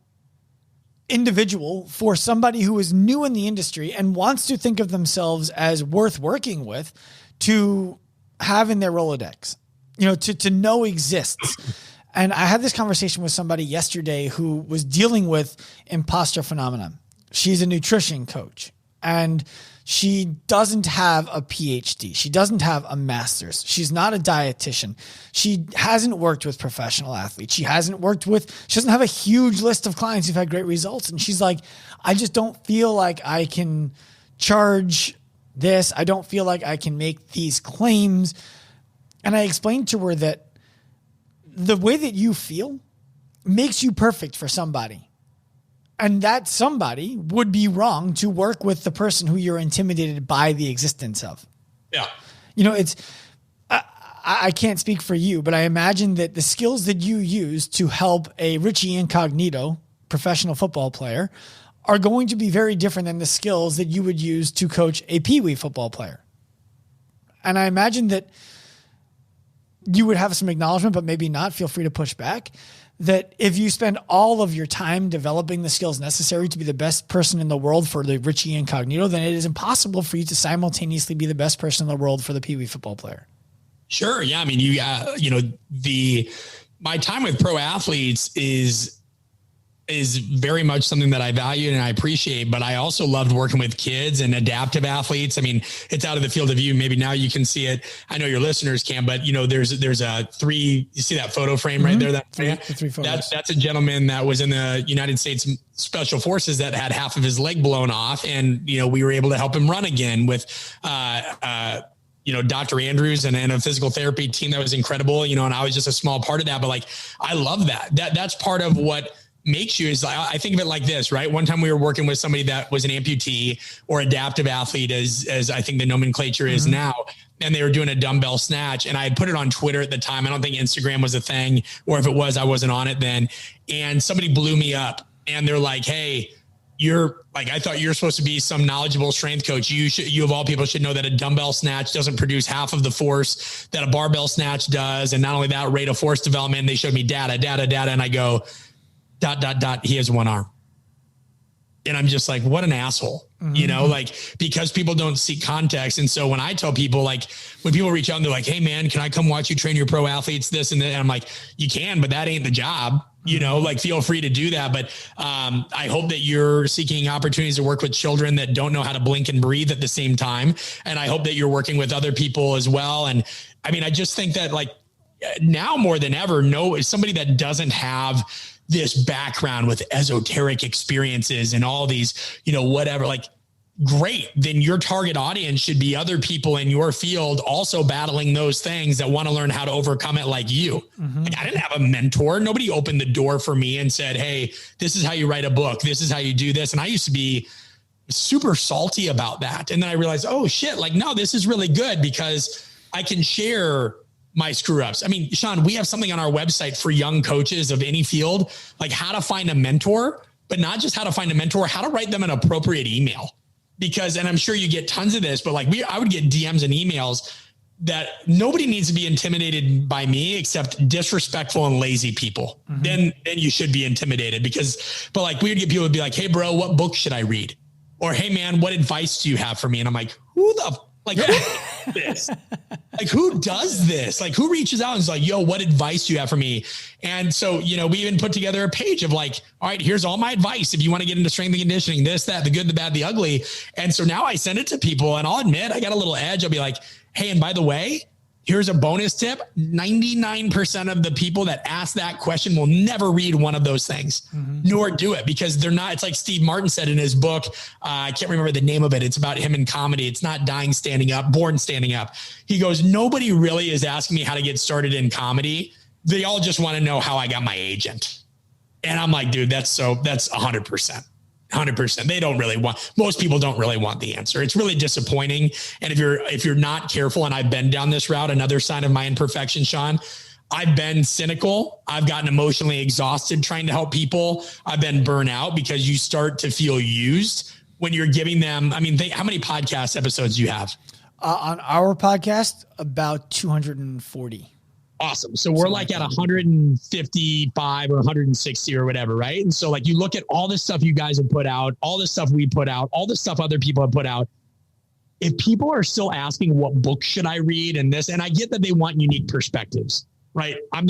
individual for somebody who is new in the industry and wants to think of themselves as worth working with, to have in their Rolodex, to know exists. And I had this conversation with somebody yesterday who was dealing with imposter phenomenon. She's a nutrition coach, and she doesn't have a PhD. She doesn't have a master's. She's not a dietitian. She hasn't worked with professional athletes. She doesn't have a huge list of clients who've had great results. And she's like, I just don't feel like I can charge this. I don't feel like I can make these claims. And I explained to her that the way that you feel makes you perfect for somebody. And that somebody would be wrong to work with the person who you're intimidated by the existence of. Yeah. I can't speak for you, but I imagine that the skills that you use to help a Richie Incognito professional football player are going to be very different than the skills that you would use to coach a peewee football player. And I imagine that you would have some acknowledgement, but maybe not. Feel free to push back. That if you spend all of your time developing the skills necessary to be the best person in the world for the Richie Incognito, then it is impossible for you to simultaneously be the best person in the world for the peewee football player. Sure. Yeah. I mean, my time with pro athletes is very much something that I value and I appreciate, but I also loved working with kids and adaptive athletes. I mean, it's out of the field of view. Maybe now you can see it. I know your listeners can, but there's a you see that photo frame right there? Three photos. That's a gentleman that was in the United States Special Forces that had half of his leg blown off. And, we were able to help him run again with, Dr. Andrews and a physical therapy team that was incredible, and I was just a small part of that, but I love that's part of what makes you. Is I think of it like this, right? One time we were working with somebody that was an amputee or adaptive athlete, as I think the nomenclature is now. And they were doing a dumbbell snatch, and I had put it on Twitter at the time. I don't think Instagram was a thing, or if it was, I wasn't on it then. And somebody blew me up, and they're like, hey, I thought you're supposed to be some knowledgeable strength coach. You of all people should know that a dumbbell snatch doesn't produce half of the force that a barbell snatch does. And not only that, rate of force development. They showed me data. And I go, ... he has one arm. And I'm just like, what an asshole, because people don't see context. And so when I tell people, when people reach out and they're like, hey man, can I come watch you train your pro athletes, this and that? And I'm like, you can, but that ain't the job, feel free to do that. But I hope that you're seeking opportunities to work with children that don't know how to blink and breathe at the same time. And I hope that you're working with other people as well. And I mean, I just think that now more than ever, somebody that doesn't have this background with esoteric experiences and all these, whatever, great. Then your target audience should be other people in your field also battling those things that want to learn how to overcome it like you. I didn't have a mentor. Nobody opened the door for me and said, hey, this is how you write a book. This is how you do this. And I used to be super salty about that. And then I realized, oh shit, no, this is really good because I can share my screw ups. I mean, Sean, we have something on our website for young coaches of any field, how to find a mentor, but not just how to find a mentor, how to write them an appropriate email. Because, and I'm sure you get tons of this, but I would get DMs and emails that nobody needs to be intimidated by me except disrespectful and lazy people. Then you should be intimidated but we would get people would be like, hey bro, what book should I read? Or, hey man, what advice do you have for me? And I'm like, who does this? Like, who does this? Like, who reaches out and is like, yo, what advice do you have for me? And so, we even put together a page of like, all right, here's all my advice. If you want to get into strength and conditioning, this, that, the good, the bad, the ugly. And so now I send it to people, and I'll admit I got a little edge. I'll be like, hey, and by the way, here's a bonus tip. 99% of the people that ask that question will never read one of those things, nor do it, because they're not. It's like Steve Martin said in his book. I can't remember the name of it. It's about him in comedy. It's not dying standing up, born standing up. He goes, nobody really is asking me how to get started in comedy. They all just want to know how I got my agent. And I'm like, dude, that's 100%. 100%. Most people don't really want the answer. It's really disappointing. And if you're not careful, and I've been down this route, another sign of my imperfection, Sean, I've been cynical. I've gotten emotionally exhausted trying to help people. I've been burnt out because you start to feel used when you're giving them. I mean, how many podcast episodes do you have? On our podcast, about 240. Awesome. So we're like at 155 or 160 or whatever, right? And so like you look at all the stuff you guys have put out, all the stuff we put out, all the stuff other people have put out. If people are still asking what book should I read and this, and I get that they want unique perspectives, right? I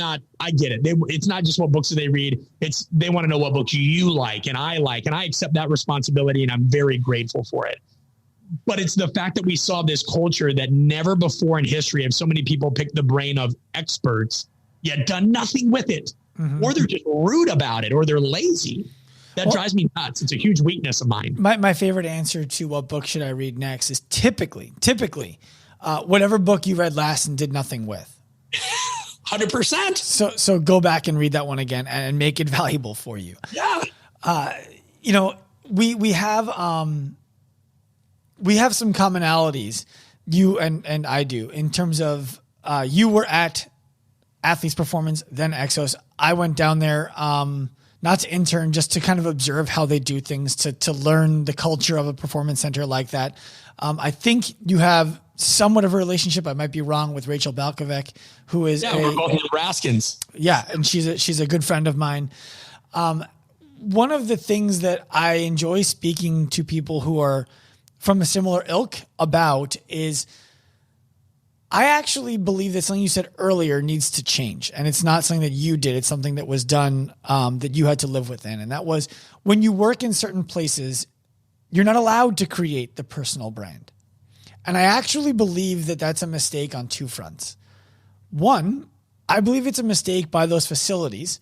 get it. It's not just what books do they read. They want to know what books you like, and I accept that responsibility, and I'm very grateful for it. But it's the fact that we saw this culture that never before in history have so many people picked the brain of experts, yet done nothing with it, or they're just rude about it, or they're lazy. That drives me nuts. It's a huge weakness of mine. My favorite answer to what book should I read next is typically whatever book you read last and did nothing with. 100%. So go back and read that one again and make it valuable for you. Yeah. We have some commonalities, you and I do, in terms of you were at Athletes Performance, then Exos. I went down there not to intern, just to kind of observe how they do things, to learn the culture of a performance center like that. I think you have somewhat of a relationship. I might be wrong, with Rachel Balkovec, who is we're both Nebraskans. Yeah, and she's a good friend of mine. One of the things that I enjoy speaking to people who are from a similar ilk about is I actually believe that something you said earlier needs to change. And it's not something that you did. It's something that was done that you had to live within. And that was, when you work in certain places, you're not allowed to create the personal brand. And I actually believe that that's a mistake on two fronts. One, I believe it's a mistake by those facilities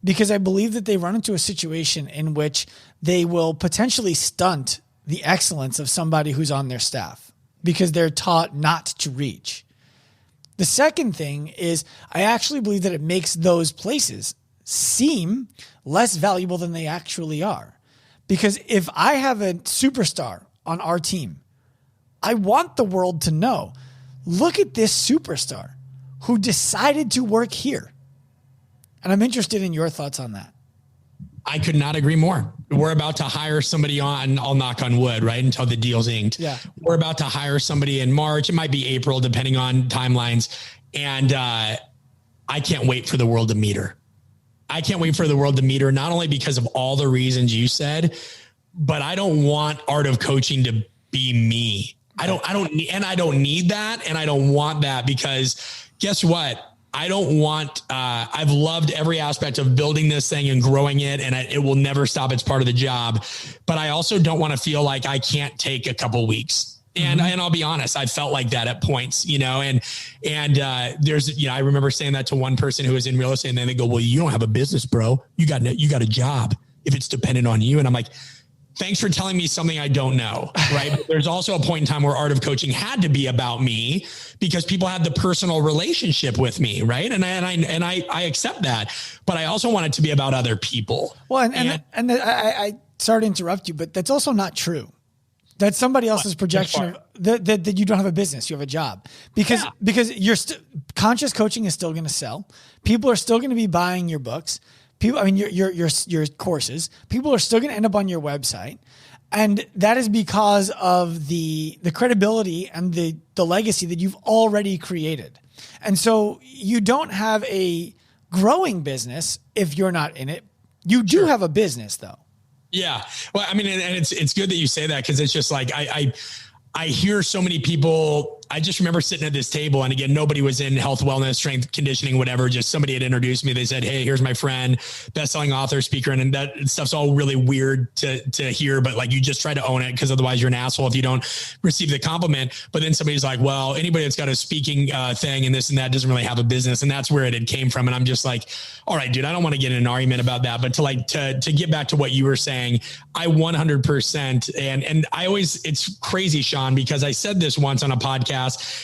because I believe that they run into a situation in which they will potentially stunt the excellence of somebody who's on their staff because they're taught not to reach. The second thing is I actually believe that it makes those places seem less valuable than they actually are. Because if I have a superstar on our team, I want the world to know, look at this superstar who decided to work here. And I'm interested in your thoughts on that. I could not agree more. We're about to hire somebody on, I'll knock on wood, right? Until the deal's inked. Yeah. We're about to hire somebody in March. It might be April, depending on timelines. And I can't wait for the world to meet her. I can't wait for the world to meet her, not only because of all the reasons you said, but I don't want Art of Coaching to be me. I don't need that. And I don't want that because guess what? I don't want, I've loved every aspect of building this thing and growing it, and it will never stop. It's part of the job. But I also don't want to feel like I can't take a couple weeks. And I'll be honest, I felt like that at points, and there's, I remember saying that to one person who was in real estate, and then they go, well, you don't have a business, bro. You got a job if it's dependent on you. And I'm like, thanks for telling me something I don't know. Right. But there's also a point in time where Art of Coaching had to be about me because people had the personal relationship with me. Right. And I accept that, but I also want it to be about other people. Well, and I sorry to interrupt you, but that's also not true. That's somebody else's projection of that you don't have a business, you have a job because you're conscious coaching is still going to sell. People are still going to be buying your books. People, I mean, your courses, people are still going to end up on your website. And that is because of the credibility and the legacy that you've already created. And so you don't have a growing business if you're not in it. You do have a business though. Yeah. Well, I mean, and it's good that you say that, because it's just like, I hear so many people. I just remember sitting at this table, and again, nobody was in health, wellness, strength, conditioning, whatever. Just somebody had introduced me. They said, "Hey, here's my friend, best-selling author, speaker," and that stuff's all really weird to hear. But like, you just try to own it, because otherwise you're an asshole if you don't receive the compliment. But then somebody's like, "Well, anybody that's got a speaking thing and this and that doesn't really have a business," and that's where it had came from. And I'm just like, "All right, dude, I don't want to get in an argument about that." But to get back to what you were saying, I 100% and I always, it's crazy, Sean, because I said this once on a podcast,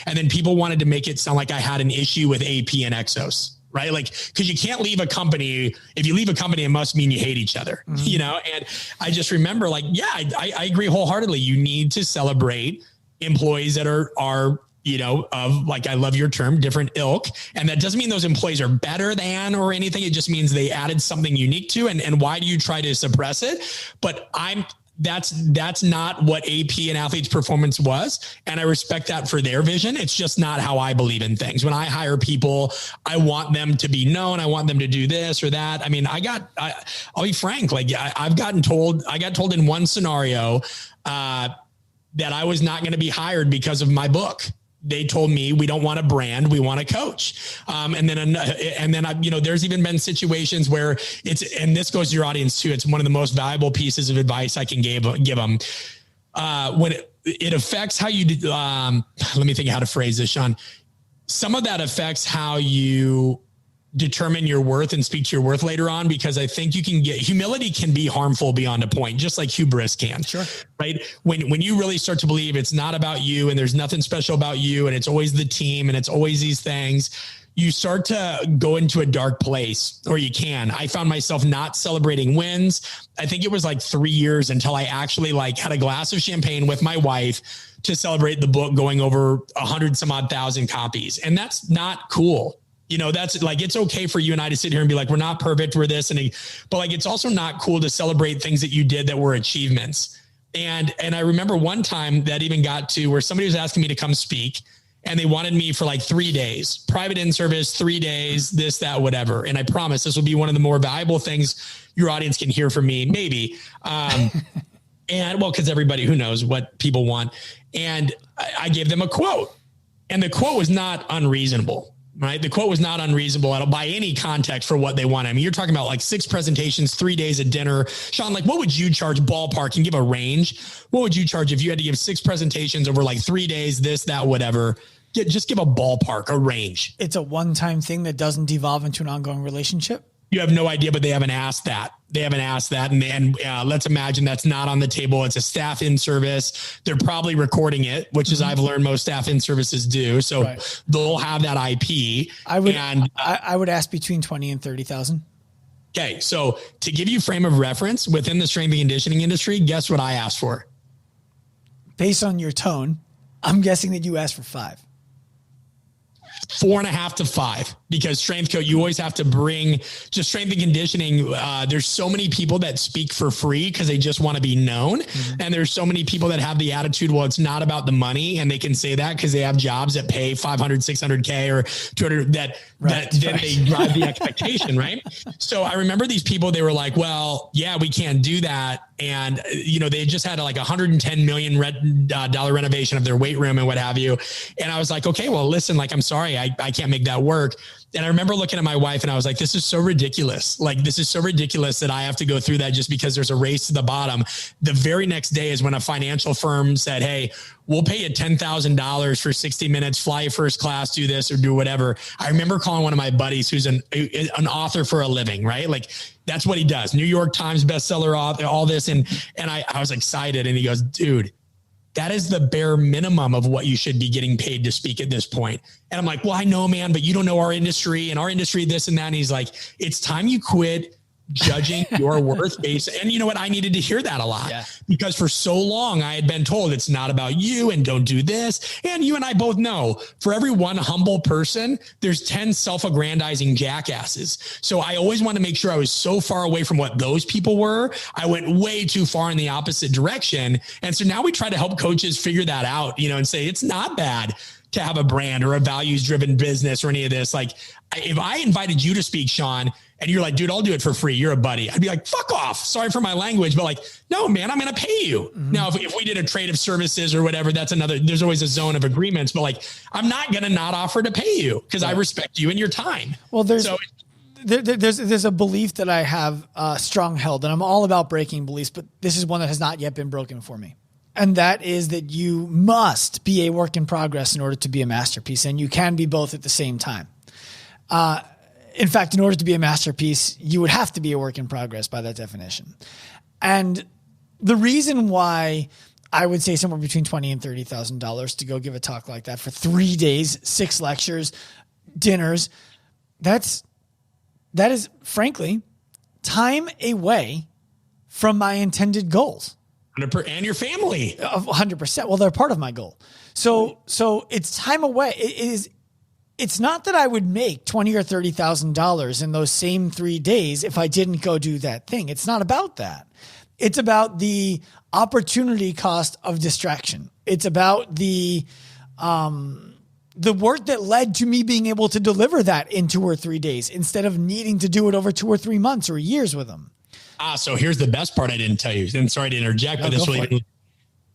and then people wanted to make it sound like I had an issue with AP and Exos, right? Like, because you can't leave a company. If you leave a company, it must mean you hate each other, you know? And I just remember, like, yeah, I agree wholeheartedly. You need to celebrate employees that are, you know, of, like, I love your term, different ilk. And that doesn't mean those employees are better than or anything. It just means they added something unique to, and why do you try to suppress it? But that's not what AP and Athletes Performance was. And I respect that for their vision. It's just not how I believe in things. When I hire people, I want them to be known. I want them to do this or that. I mean, I'll be frank. Like, I got told in one scenario, that I was not going to be hired because of my book. They told me, "We don't want a brand, we want a coach." And then you know, there's even been situations where and this goes to your audience too. It's one of the most valuable pieces of advice I can give them. When it affects how you, let me think how to phrase this, Sean. Some of that affects how you determine your worth and speak to your worth later on, because I think humility can be harmful beyond a point, just like hubris can. Sure. Right. When you really start to believe it's not about you and there's nothing special about you, and it's always the team and it's always these things, you start to go into a dark place, or you can. I found myself not celebrating wins. I think it was like 3 years until I actually had a glass of champagne with my wife to celebrate the book going over 100 some odd thousand copies. And that's not cool. You know, that's like, it's okay for you and I to sit here and be like, we're not perfect, we're this. But like, it's also not cool to celebrate things that you did that were achievements. And I remember one time that even got to where somebody was asking me to come speak, and they wanted me for like 3 days, private in-service, 3 days, this, that, whatever. And I promise this will be one of the more valuable things your audience can hear from me, maybe. And well, because everybody who knows what people want. And I gave them a quote, and the quote was not unreasonable. Right. The quote was not unreasonable by any context for what they want. I mean, you're talking about like 6 presentations, 3 days of dinner. Sean, like, what would you charge ballpark and give a range? What would you charge if you had to give 6 presentations over like 3 days, this, that, whatever? Just give a ballpark, a range. It's a one-time thing that doesn't devolve into an ongoing relationship. You have no idea, but they haven't asked that. And let's imagine that's not on the table. It's a staff in service. They're probably recording it, which is, I've learned most staff in services do. So right. They'll have that IP. I would ask between 20 and 30,000. Okay. So to give you frame of reference within the strength and conditioning industry, guess what I asked for? Based on your tone, I'm guessing that you asked for 5. 4.5 to 5, because strength coach, you always have to bring just strength and conditioning. There's so many people that speak for free because they just want to be known. And there's so many people that have the attitude, well, it's not about the money. And they can say that because they have jobs that pay 500, 600K or 200 then they drive the expectation. Right. So I remember these people, they were like, well, yeah, we can't do that. And, you know, they just had like $110 million dollar renovation of their weight room and what have you. And I was like, okay, well, listen, like, I'm sorry, I can't make that work. And I remember looking at my wife and I was like, this is so ridiculous. Like, this is so ridiculous that I have to go through that just because there's a race to the bottom. The very next day is when a financial firm said, hey, we'll pay you $10,000 for 60 minutes, fly you first class, do this or do whatever. I remember calling one of my buddies who's an author for a living, right? Like, that's what he does. New York Times bestseller author, all this. And I was excited. And he goes, dude, that is the bare minimum of what you should be getting paid to speak at this point. And I'm like, well, I know, man, but you don't know our industry, this and that. And he's like, it's time you quit judging your worth based. And you know what? I needed to hear that a lot because for so long I had been told it's not about you and don't do this. And you and I both know for every one humble person, there's 10 self-aggrandizing jackasses. So I always want to make sure I was so far away from what those people were. I went way too far in the opposite direction. And so now we try to help coaches figure that out, you know, and say, it's not bad to have a brand or a values driven business or any of this. Like if I invited you to speak, Sean, and you're like, dude, I'll do it for free, you're a buddy, I'd be like, fuck off. Sorry for my language, but like, no, man, I'm going to pay you. Now, if we did a trade of services or whatever, that's there's always a zone of agreements, but like, I'm not going to not offer to pay you because I respect you and your time. Well, there's a belief that I have strong held, and I'm all about breaking beliefs, but this is one that has not yet been broken for me. And that is that you must be a work in progress in order to be a masterpiece. And you can be both at the same time. In fact, in order to be a masterpiece, you would have to be a work in progress by that definition. And the reason why I would say somewhere between $20,000 and $30,000 to go give a talk like that for 3 days, 6 lectures, dinners, that is frankly time away from my intended goals. And your family. 100%. Well, they're part of my goal. So it's time away. It's not that I would make $20,000 or $30,000 in those same 3 days if I didn't go do that thing. It's not about that. It's about the opportunity cost of distraction. It's about the work that led to me being able to deliver that in 2 or 3 days instead of needing to do it over 2 or 3 months or years with them. So here's the best part I didn't tell you. And sorry to interject, but this really,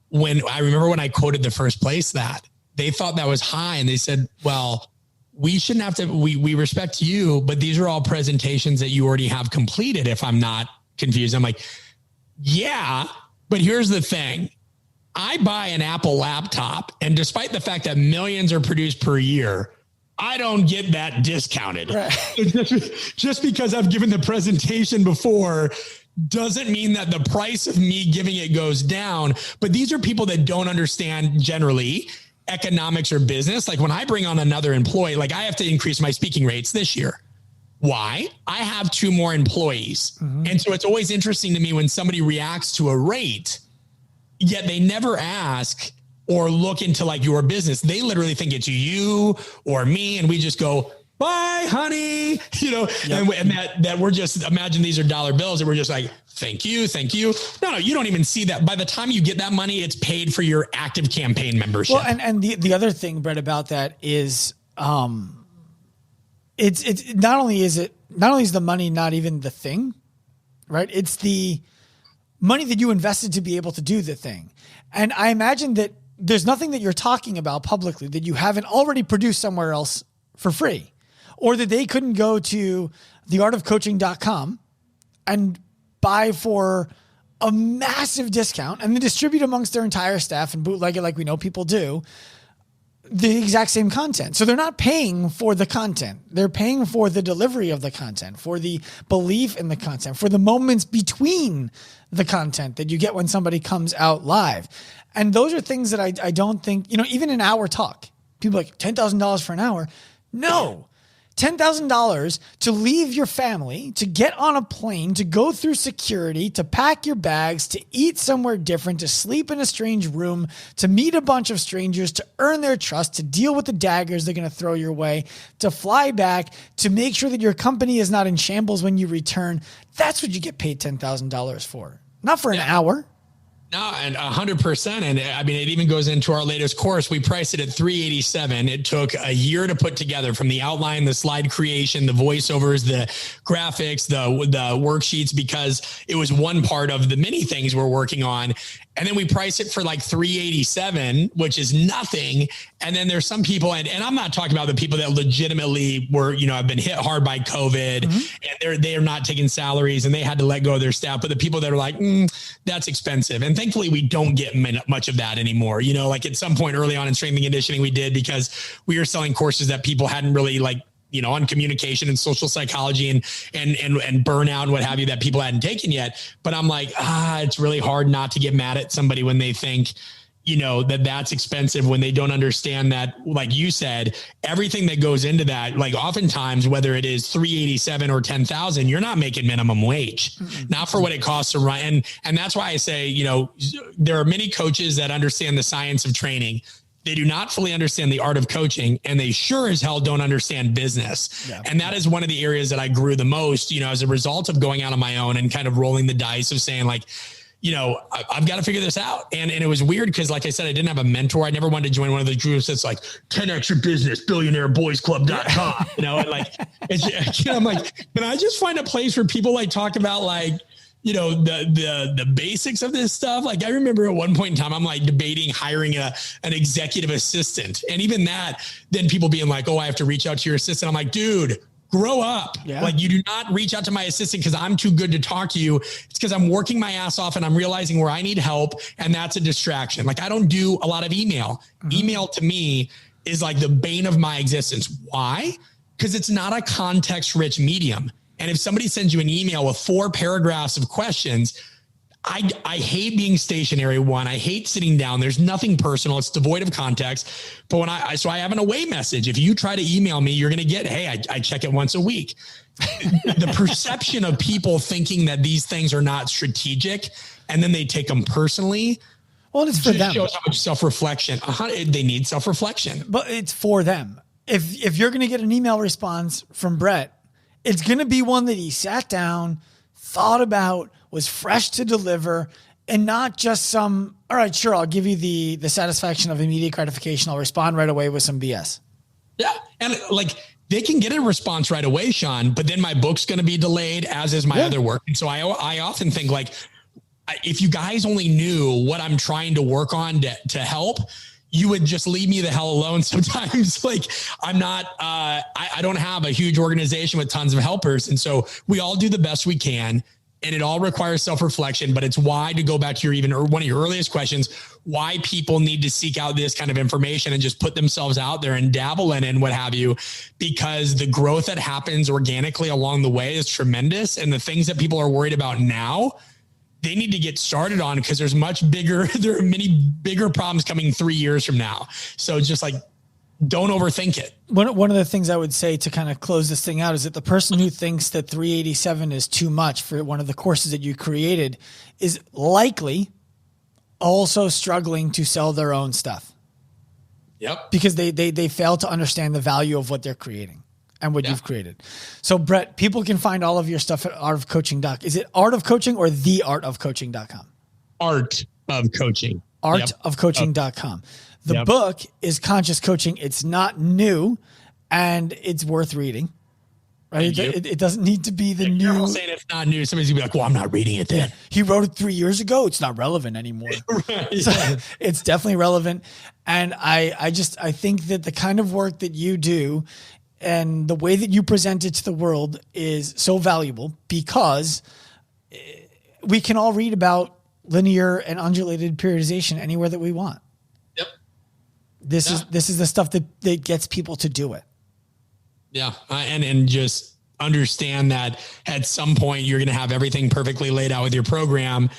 when I remember when I quoted the first place that they thought that was high and they said, well, we shouldn't have to, we respect you, but these are all presentations that you already have completed. If I'm not confused, I'm like, yeah, but here's the thing. I buy an Apple laptop, and despite the fact that millions are produced per year, I don't get that discounted. Right. Just because I've given the presentation before doesn't mean that the price of me giving it goes down. But these are people that don't understand generally economics or business. Like when I bring on another employee, like I have to increase my speaking rates this year. Why? I have 2 more employees. And so it's always interesting to me when somebody reacts to a rate, yet they never ask or look into like your business. They literally think it's you or me. And we just go, bye, honey, and that we're just, imagine these are dollar bills and we're just like, thank you. No, you don't even see that. By the time you get that money, it's paid for your active campaign membership. Well, and the other thing, Brett, about that is, it's not only is the money not even the thing, right? It's the money that you invested to be able to do the thing. And I imagine that there's nothing that you're talking about publicly that you haven't already produced somewhere else for free, or that they couldn't go to theartofcoaching.com and buy for a massive discount and then distribute amongst their entire staff and bootleg it like we know people do, the exact same content. So they're not paying for the content. They're paying for the delivery of the content, for the belief in the content, for the moments between the content that you get when somebody comes out live. And those are things that I don't think, even an hour talk, people are like $10,000 for an hour. No, $10,000 to leave your family, to get on a plane, to go through security, to pack your bags, to eat somewhere different, to sleep in a strange room, to meet a bunch of strangers, to earn their trust, to deal with the daggers they're going to throw your way, to fly back, to make sure that your company is not in shambles when you return. That's what you get paid $10,000 for. Not for an hour. No, and 100%. And I mean, it even goes into our latest course. We priced it at $387. It took a year to put together, from the outline, the slide creation, the voiceovers, the graphics, the worksheets, because it was one part of the many things we're working on. And then we price it for like $387, which is nothing. And then there's some people, and I'm not talking about the people that legitimately were, have been hit hard by COVID, and they're not taking salaries and they had to let go of their staff. But the people that are like, that's expensive. And thankfully we don't get much of that anymore. Like at some point early on in strength and conditioning, we did, because we were selling courses that people hadn't really on communication and social psychology and burnout and what have you, that people hadn't taken yet. But I'm like, it's really hard not to get mad at somebody when they think, that's expensive, when they don't understand that, like you said, everything that goes into that, like oftentimes, whether it is $387 or $10,000, you're not making minimum wage, not for what it costs to run. And that's why I say, there are many coaches that understand the science of training. They do not fully understand the art of coaching, and they sure as hell don't understand business. Yeah. And that is one of the areas that I grew the most, as a result of going out on my own and kind of rolling the dice of saying like, I've got to figure this out. And it was weird because, like I said, I didn't have a mentor. I never wanted to join one of the groups that's like 10x your business, billionaireboysclub.com. And like, I'm like, can I just find a place where people like talk about like, the basics of this stuff? Like, I remember at one point in time, I'm like debating hiring an executive assistant. And even that, then people being like, oh, I have to reach out to your assistant. I'm like, dude, grow up. Yeah. Like, you do not reach out to my assistant because I'm too good to talk to you. It's because I'm working my ass off and I'm realizing where I need help. And that's a distraction. Like, I don't do a lot of email. Mm-hmm. Email to me is like the bane of my existence. Why? Because it's not a context-rich medium. And if somebody sends you an email with 4 paragraphs of questions, I hate being stationary. One, I hate sitting down. There's nothing personal. It's devoid of context. But so I have an away message. If you try to email me, you're going to get, hey, I check it once a week. The perception of people thinking that these things are not strategic and then they take them personally. Well, it's for them. Shows how much self-reflection. They need self-reflection. But it's for them. If you're going to get an email response from Brett, it's going to be one that he sat down, thought about, was fresh to deliver, and not just some, all right, sure, I'll give you the satisfaction of immediate gratification. I'll respond right away with some BS. Yeah. And like, they can get a response right away, Sean, but then my book's going to be delayed, as is my other work. And so I often think, like, if you guys only knew what I'm trying to work on to help, you would just leave me the hell alone sometimes. Like, I'm not, I don't have a huge organization with tons of helpers. And so we all do the best we can. And it all requires self-reflection, but it's why, to go back to one of your earliest questions, why people need to seek out this kind of information and just put themselves out there and dabble in it and what have you, because the growth that happens organically along the way is tremendous. And the things that people are worried about now, they need to get started on, because there are many bigger problems coming 3 years from now. So just like, don't overthink it. One of the things I would say to kind of close this thing out is that the person who thinks that 387 is too much for one of the courses that you created is likely also struggling to sell their own stuff. Yep. Because they fail to understand the value of what they're creating and what you've created. So Brett, people can find all of your stuff at artofcoaching.com. Is it Art of Coaching or theartofcoaching.com? Art of Coaching. Artofcoaching.com. The book is Conscious Coaching. It's not new, and it's worth reading. Right? It doesn't need to be the new. You're saying it's not new. Somebody's gonna be like, "Well, I'm not reading it then." He wrote it 3 years ago. It's not relevant anymore. Right, so it's definitely relevant, and I think that the kind of work that you do and the way that you present it to the world is so valuable, because we can all read about linear and undulated periodization anywhere that we want. This is the stuff that gets people to do it. Yeah. And just understand that at some point you're going to have everything perfectly laid out with your program,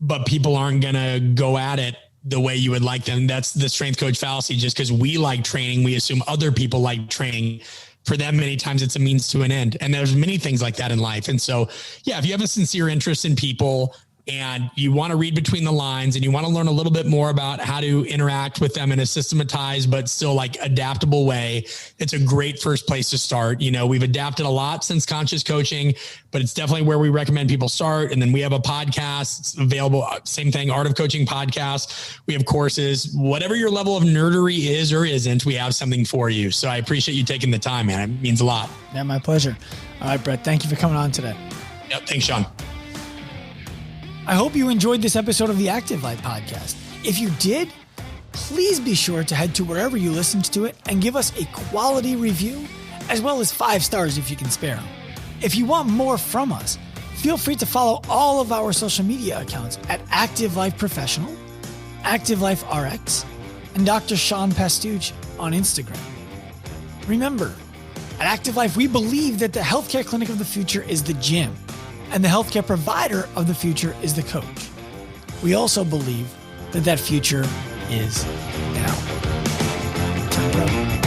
but people aren't going to go at it the way you would like them. That's the strength coach fallacy. Just because we like training, we assume other people like training. For them, many times it's a means to an end. And there's many things like that in life. And so, if you have a sincere interest in people, and you want to read between the lines, and you want to learn a little bit more about how to interact with them in a systematized but still like adaptable way, it's a great first place to start. We've adapted a lot since Conscious Coaching, but it's definitely where we recommend people start. And then we have a podcast. It's available. Same thing, Art of Coaching podcast. We have courses. Whatever your level of nerdery is or isn't, we have something for you. So I appreciate you taking the time, man. It means a lot. Yeah, my pleasure. All right, Brett, thank you for coming on today. Yep. Thanks, Sean. I hope you enjoyed this episode of the Active Life Podcast. If you did, please be sure to head to wherever you listened to it and give us a quality review, as well as 5 stars if you can spare them. If you want more from us, feel free to follow all of our social media accounts at Active Life Professional, Active Life RX, and Dr. Sean Pastuch on Instagram. Remember, at Active Life, we believe that the healthcare clinic of the future is the gym, and the healthcare provider of the future is the coach. We also believe that future is now. Time to grow.